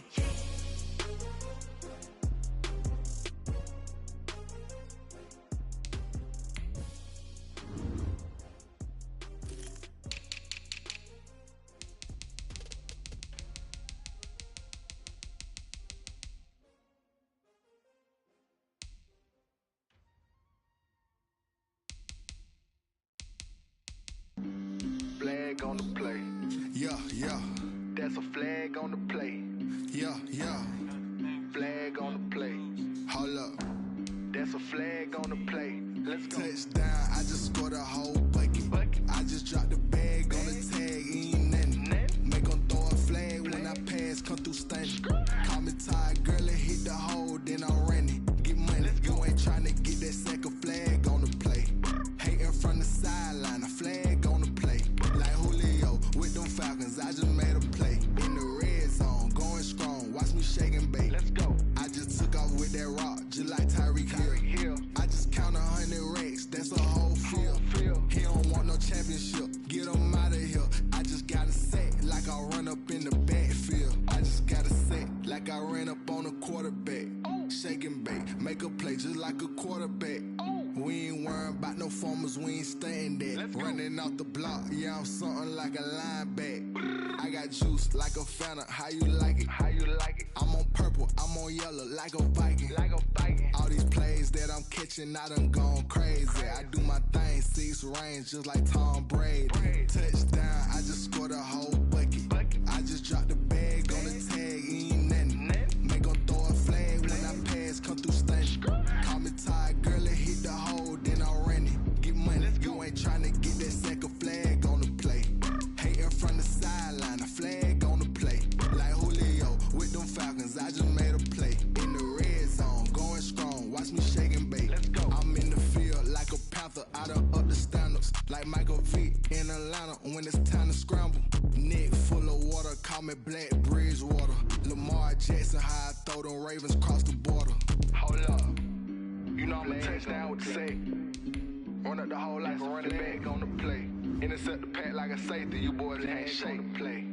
Flag on the play.
Yeah, yeah.
That's a flag on the play.
Yeah, yeah.
Flag on the play.
Hold up.
That's a flag on the play. Let's go.
Touchdown, I just scored a whole bucket. I just dropped the bag on the tag, ain't nothing. Make 'em throw a flag when I pass, come through stunning. Call me tired, girl, it hit the hole, then I'm running. Get money, you ain't tryna get that second flag on the play. Hating from the sideline, a flag on the play. Like Julio with them Falcons, I just made a play. In the red zone, going strong, watch me shake and bake.
Let's go.
I just took off with that rock, just like Tyreek Hill. I just count 100 racks, that's a whole field. He don't want no championship, get him out of here. I just got a set, like I run up in the backfield. I just got a set, like I ran up on a quarterback. Shake and bake, make a play just like a quarterback. We ain't worrying about no formers, we ain't staying there. Running off the block, yeah, I'm something like a linebacker. I got juice like a Fanta, how you like it? How you like it? I'm on purple, I'm on yellow, like a Viking. Like a Viking. All these plays that I'm catching, I done gone crazy. I do my thing, 6 range, just like Tom Brady. Touchdown, I just scored a whole bucket. I just dropped the bag on the tag, ain't nothing. Make 'em throw a flag when I pass, come through stunning. Call me tired, girl, it hit the hole, then I'm running. Get money, you ain't tryna get that second flag on the play. Hating from the sideline, a flag on the play. Like Julio with them Falcons, I just made a play. In the red zone, going strong, watch me shake and bake. Let's go. I'm in the field like a Panther, out of up the standards. Like Michael Vick in Atlanta when it's time to scramble. Neck full of water, call me Black Bridgewater. Lamar Jackson, how I throw them Ravens across the border.
Hold up. You know I'm a touchdown with the sack. Run up the whole like a running back on the play. Intercept the pack like a safety, you boys ain't shake the play.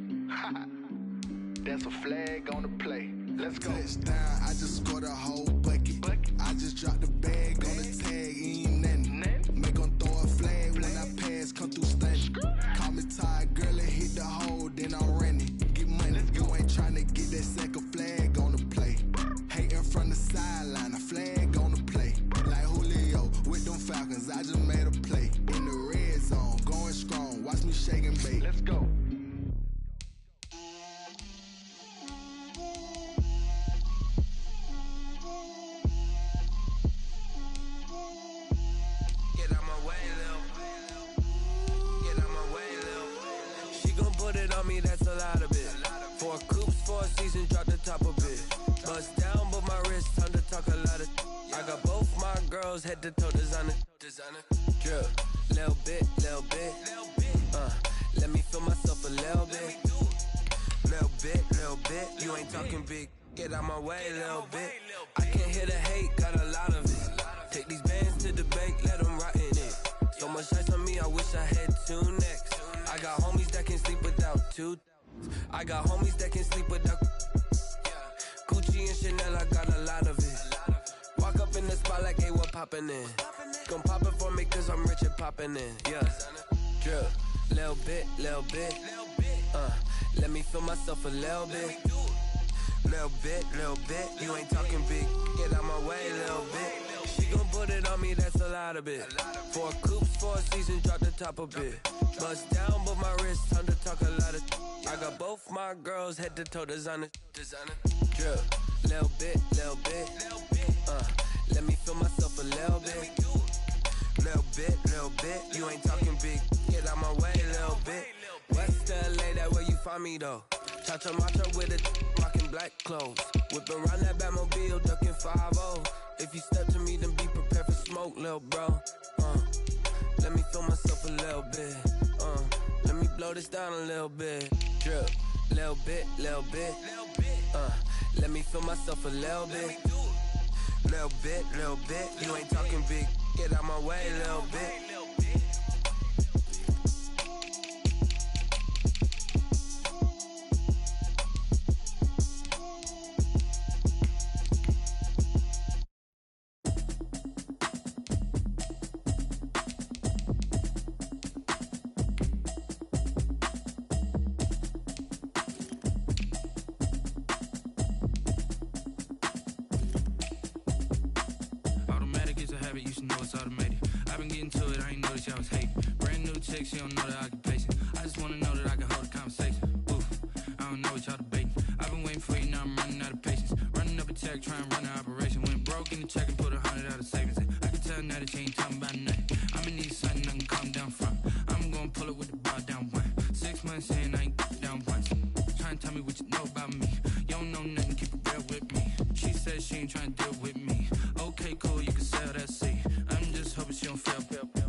That's a flag on the play. Let's go.
Touchdown, I just scored a whole bucket. I just dropped the bag on the tag, ain't nothing. Make 'em throw a flag when I pass, come through stunning. Call me tired, girl, it hit the hole, then I'm running. Get money, you ain't tryna get that second flag on the play. Hating from the sideline, a flag on the play. Like Julio with them Falcons, I just made a play. In the red zone, going strong, watch me shake and bake.
Let's go.
Get out my way, Lil. Get out my way, Lil. She gon' put it on me, that's a lot of it. 4 coops, 4 seasons, drop the top a bit. Bust down, but my wrist, time to talk a lot of. I got both my girls, head to toe designer. Drip, little bit, little bit. Let me feel myself a little bit. Little bit. You ain't talking big. Get out my way, little bit. I can't hear the hate, got a lot of it. Take these bands to the bank, let them rot in it. So much ice on me, I wish I had 2 necks. I got homies that can sleep without 2. I got homies that can sleep without. Gucci and Chanel, I got a lot of it. Walk up in the spot like, hey, what poppin' in? Gon' pop it for me, cause I'm rich and poppin' in. Yeah. Drip, little bit. Let me feel myself a little bit. Little bit. You ain't talking big. Get out my way, little bit. She gon' put it on me, that's a lot of it. 4 coops, 4 seasons, drop the top a bit. Bust down, but my wrist, time to talk a lot of. I got both my girls, head to toe designer. Drip, little bit. Let me feel myself a little bit. Little bit. You ain't talking big. Get out my way, little bit. West LA, that where you find me though. Cha-cha matcha with a rockin' black clothes. Whippin' around that Batmobile, duckin' 5-0. If you step to me, then be prepared for smoke, lil' bro. Let me feel myself a little bit. Let me blow this down a little bit. Drip, little bit. Let me feel myself a little bit. Little bit, you ain't talking big. Get out my way, little bit.
Automatic is a habit, you should know it's automated. I've been getting to it, I ain't noticed y'all was hating. Brand new chick, she don't know the occupation. I just wanna know that I can hold a conversation. Oof, I don't know what y'all debating. I've been waiting for you, now I'm running out of patience. Running up a check, trying to run an operation. Went broke in the check and put 100 out of savings. I can tell now that you ain't talking about nothing. I'ma need something I can calm down from. I'm gonna pull it with the bar down one. 6 months in, I ain't down once. Trying to tell me what you know about me. You don't know nothing, keep it real with me. She said she ain't trying to deal with me. Okay, cool, you can sell that seed. I'm just hoping she don't fail.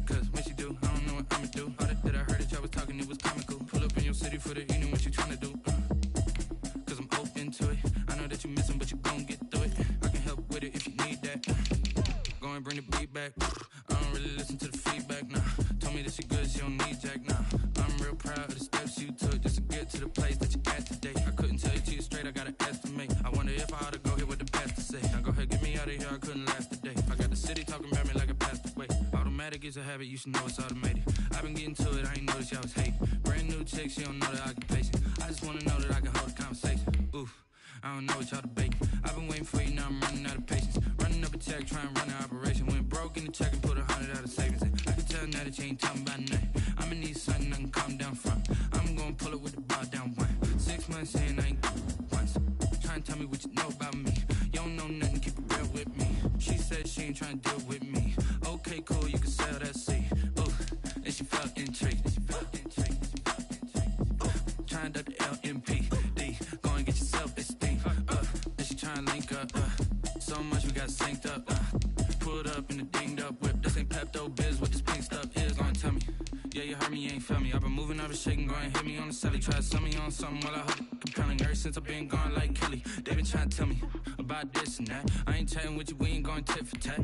Cause when she do, I don't know what I'ma do. All that I heard that y'all was talking, it was comical. Pull up in your city for the evening, what you tryna do? Cause I'm open to it. I know that you missing, but you gon' get through it. I can help with it if you need that. Go and bring the beat back. I don't really listen to the feedback, nah. Told me that she good, she don't need jack, nah. I'm real proud of the steps you took just to get to the place that you at today. I couldn't tell you to you straight, I gotta estimate. I wonder if I ought to go here with the pastor say. Now go ahead, get me out of here, I couldn't last a day. I got the city talking about me like I passed away. Automatic is a habit, you should know it's automated. I've been getting to it, I ain't noticed y'all was hating. Brand new chick, she don't know the occupation. I just wanna know that I can hold a conversation. Oof, I don't know what y'all debating. I've been waiting for you, now I'm running out of patience. Running up a check, trying to run an operation. Went broke in the check and put 100 out of savings. I can tell now that you ain't talking about nothing. I'ma need something I can calm down from. I'm gonna pull it with the bar down one. 6 months in, I ain't once. Trying to tell me what you know about me. You don't know nothing, keep it real with me. She said she ain't trying to deal with me. Okay, cool, you can sell that seed. Ooh, and she felt intrigued. Trying to duck the LMPD. Go and get your self-esteem. And she trying to link up. So much we got synced up. Pulled up in the dinged up whip. This ain't Pepto-Biz, what this pink stuff is. Gonna tell me. Yeah, you heard me, you ain't felt me. I've been moving, I've been shaking, go and hit me on the celly. Try to sell me on something while I hold it compelling. Ever since I've been gone like Kelly, they been trying to tell me about this and that. I ain't chatting with you, we ain't going tit for tat.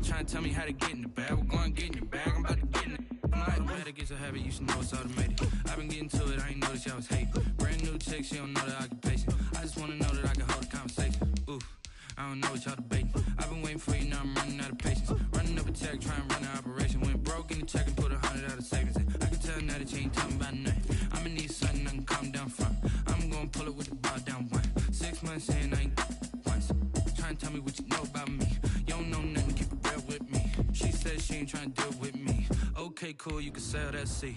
Trying to tell me how to get in the bag. We're going to get in your bag, I'm about to get in it. Automatic is a habit, you should know it's automated. I've been getting to it, I ain't noticed y'all was hating. Brand new chick, she don't know the occupation. I just wanna know that I can hold a conversation. Oof, I don't know what y'all debating. I've been waiting for you, now I'm running out of patience. Running up a check, trying to run an operation. Went broke in the check and put 100 out of savings. I can tell now that you ain't talking about nothing. I'ma need something I can calm down from. I'm gonna pull it with the bar down one. 6 months in, I ain't once. Trying to tell me what you know about me. You don't know nothing, keep it real with me. She said she ain't trying to deal with me. Okay, cool, you can sell that seed.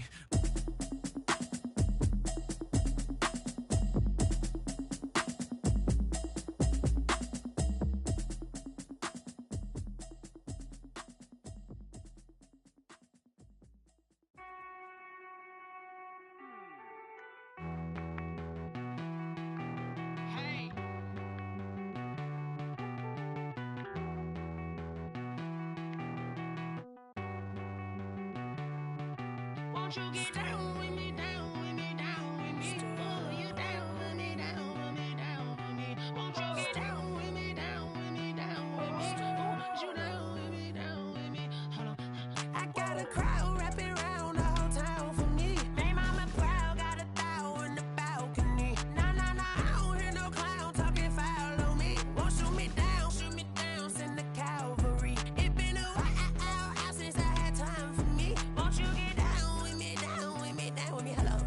Won't you get down with me, down with me, down with me? Oh, you down with me, down with me, down with me. Won't you get down with me, down with me, down with me? Oh, you down with me, down with me? Hold on. I got a crowd wrapping around the whole town for me. They mama proud, got 1,000 in the balcony. Nah, nah, nah, I don't hear no clown talking foul on me. Won't shoot me down, send the cavalry. It been a while since I had time for me. Won't you get down with me, down with me, down with me? Hello.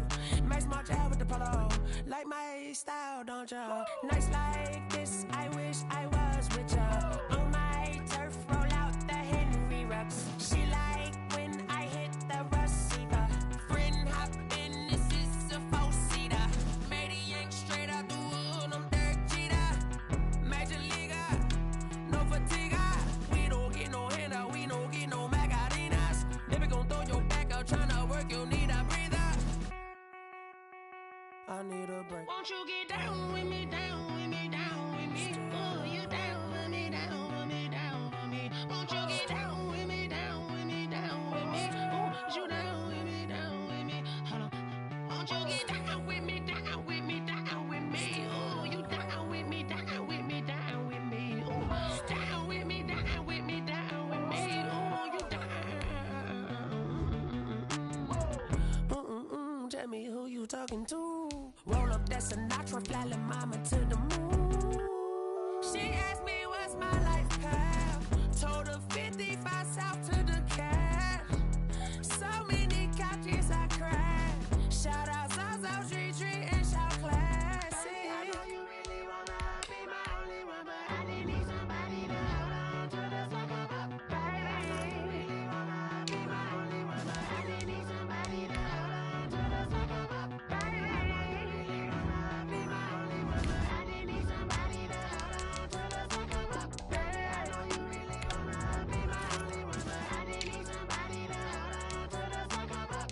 Max March out with the polo. Like my style, don't ya? Nights like this, I wish I was with ya. On my turf, roll out the Henry Rux. She like when I hit the receiver. Friend hop in, this is a 4-seater. Made a yank straight out the wood, I'm Derek Jeter. Major leaguer, no fatigue. We don't get no handout, we don't get no Macarinas. Never gon' throw your back out, tryna work, you need a breather. I need a break. Won't you get down with me, down with me, down with me? Oh, you down with me, down with me, down with me? Won't you get down with me, down with me, down with me? Oh, you down with me, down with me? Hold on. Won't you get down with me, down with me, down with me? Oh, you down with me, down with me, down with me? Oh, down with me. tell me who you talking to. Roll up that Sinatra, fly la mama to the moon. She asked me what's my life path. Told her 55 south to the cab. So many couches I cried. Shout out Zazo, Tree Tree, and shout classic. I know you really wanna be my only one, but I didn't need somebody to hold on to the sucker up, baby. I know you really wanna be my only one, but I didn't need somebody to hold on to the sucker up, baby. I know you really wanna be my only one, but I didn't need somebody to hold on to the sucker up, baby. I know you really wanna be my only one, but I didn't need somebody to hold on to the sucker up.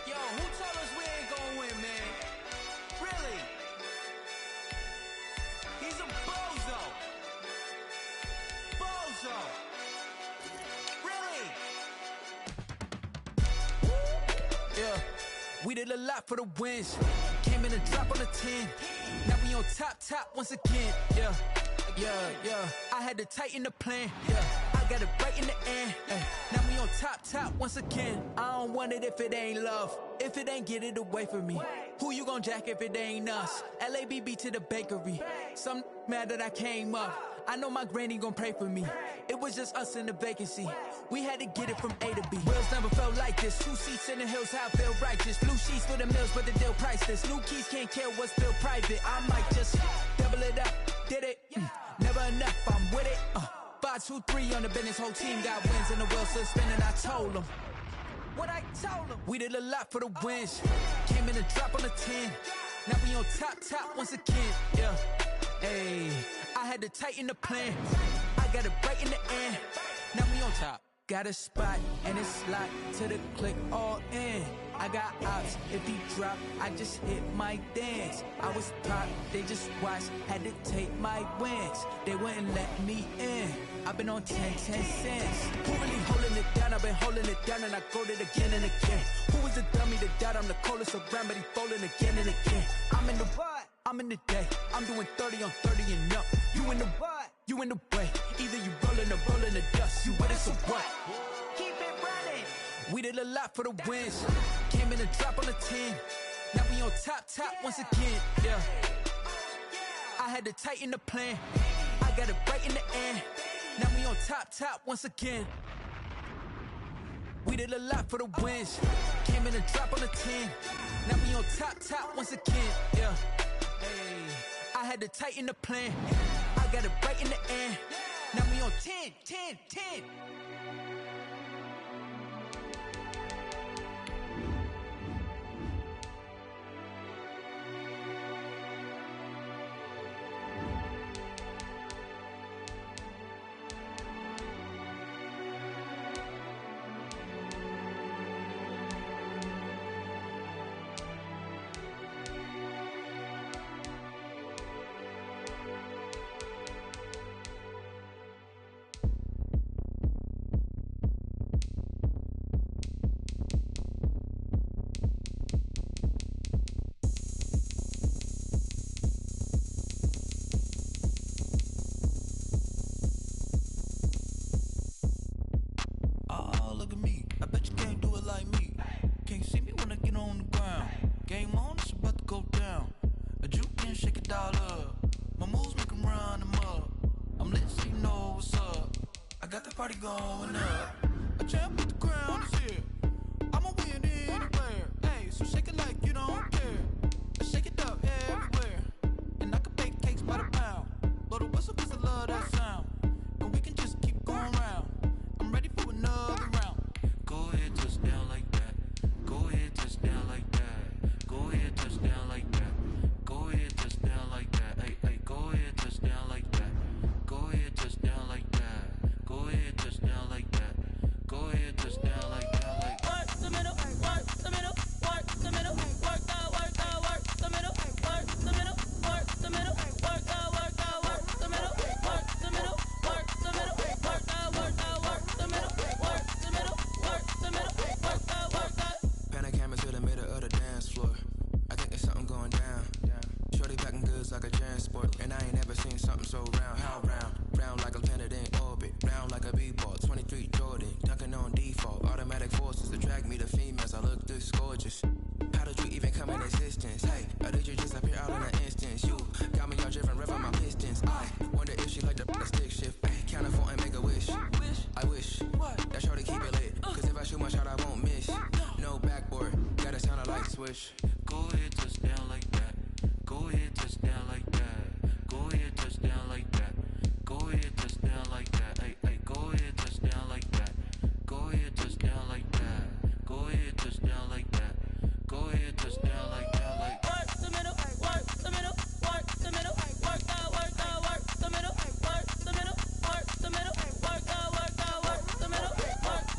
Yo, who told us we ain't gonna win, man? Really? He's a bozo. Bozo. Really? Yeah, we did a lot for the wins. Came in and dropped on the 10. Now we on top once again. Yeah. I had to tighten the plan. Yeah, I got it right in the end. Now we on top once again. I don't want it if it ain't love. If it ain't, get it away from me. Who you gon' jack if it ain't us? LABB to the bakery. Some mad that I came up. I know my granny gon' pray for me. It was just us in the vacancy. We had to get it from A to B. Wheels never felt like this. 2 seats in the hills, how I feel righteous. Blue sheets for the mills, but the deal priceless. New keys can't care what's still private. I might just double it up. Did it? Never enough, I'm with it. 5, 2, 3 on the business. Whole team got wins and the wheels still spinning. I told them what I told them. We did a lot for the wins. Came in and dropped on the 10. Now we on top once again. Yeah. Hey, I had to tighten the plan. I got it right in the end. Now we on top. Got a spot and it's locked to the click all in. I got ops, if he drop, I just hit my dance. I was top, they just watched, had to take my wins. They wouldn't let me in. I've been on 10 cents. Who really holding it down? I've been holding it down and I go it again and again. Who was the dummy that died? I'm the coldest around, but he falling again and again. I'm in the what? I'm in the day. I'm doing 30 on 30 and up. You in the what? You in the way. Either you rolling or rolling the dust. You with it, so what? Keep it running. We did a lot for the wins. Came in and dropped on the 10. Now we on top once again. Yeah. I had to tighten the plan. I got it right in the end. Now we on top once again. We did a lot for the wins. Came in and dropped on the 10. Now we on top once again. Yeah. Hey, I had to tighten the plan. I got it right in the end. Now we on 10.
party going up. A champ with the crown is here. I'ma win anywhere. Hey, so shake it like you don't care. Shake it up everywhere. And I can bake cakes by the pound. Blow the whistle cause I love that sound. And we can just keep going round. I'm ready for another round.
Go ahead, touch down like that. Go ahead, touch down like that. Go ahead, touch down like that. Go ahead, touch down like that. Hey, hey, go ahead, touch down like that. Go ahead, touch down like that. Go ahead, touch down like that. Go ahead, touch down like that. Like
work the middle, work the middle, work the middle, work the middle, work the middle, work the middle, work the middle, work the middle, work the middle, work the middle, work the middle, work the middle, work the middle, work the.
Pan a camera to the middle of the dance floor. I think there's something going down. Shorty packing goods like a transport, and I ain't never seen something so round. How round? Round like a planet in orbit, round like a b-ball. 23 Jordan, dunking on default. Automatic forces attract me to females. I look this gorgeous. How did you even come in existence? Hey, or did you just appear out in an instance? You got me all driven, revving my pistons. I wonder if she like the stick shift. Ay, count a phone and make a wish. I wish that shorty keep it lit. Cause if I shoot my shot, I won't miss. No backboard, gotta sound a light switch.
go ahead, touch down like that. Go ahead, touch down like that. Go ahead, touch down like that. Go ahead, touch down like that. Hey, hey, go ahead, touch down like that. Go ahead, touch down like that. Go ahead, touch down like that. Go ahead, touch down like that. Like
work the middle, work the middle, work the middle, work the middle, work the middle, work the middle, work the middle, work the middle, work the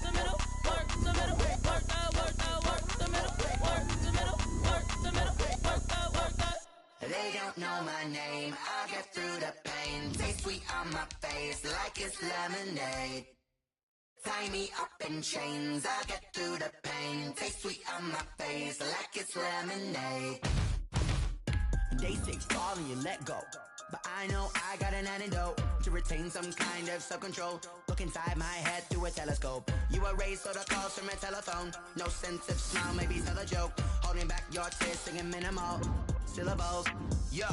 middle, work the middle, work the middle, work the middle, work the middle, work the middle, work the.
They don't know my name. I get through the pain. Taste sweet on my face like it's lemonade. Tie me up in chains, I get through the pain. Taste sweet on my face like it's lemonade.
They say fall and you let go, but I know I got an antidote to retain some kind of self-control. Look inside my head through a telescope. You erase all the calls from a telephone. No sense of smile, maybe tell a joke. Holding back your tears, singing minimal syllables. Yo,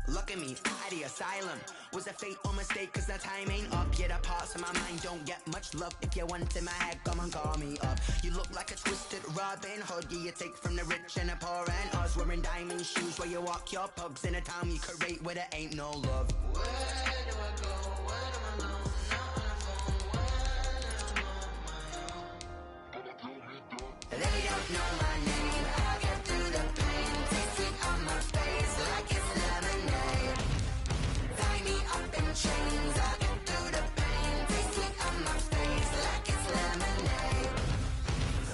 look at me, out the asylum. Was a fate or mistake, cause the time ain't up. Yet a parts of my mind don't get much love. If you want in my head, come and call me up. You look like a twisted Robin Hood. Yeah, you take from the rich and the poor and us. Wearing diamond shoes where you walk your pugs in a town you create where there ain't no love. Where do I go? When I'm alone? They don't know my name. I get through the pain. Taste sweet on my face like it's lemonade. Tie me up in chains. I get through the pain. Taste sweet on my face like it's lemonade.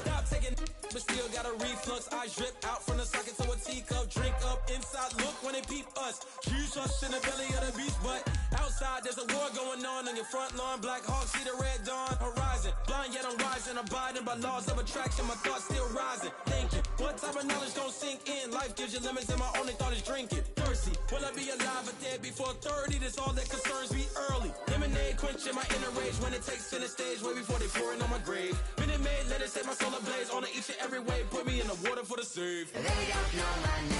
Stop taking, but still got a reflux. Eyes drip out from the socket to a teacup. Drink up inside, look when they peep us. Juice us in the belly of the beast, but outside there's a war going on your front lawn. Black Hawk, see the red dawn horizon. Blind yet I'm rising, abiding by laws of attraction. My thoughts still rising, thinking what type of knowledge gon' sink in? Life gives you limits and my only thought is drinking. Thirsty, will I be alive or dead before 30? That's all that concerns me early. Lemonade quenching my inner rage when it takes center stage way before they pouring on my grave. Minute Maid, let it set my soul ablaze on each and every way. Put me in the water for the save.
They don't know my name.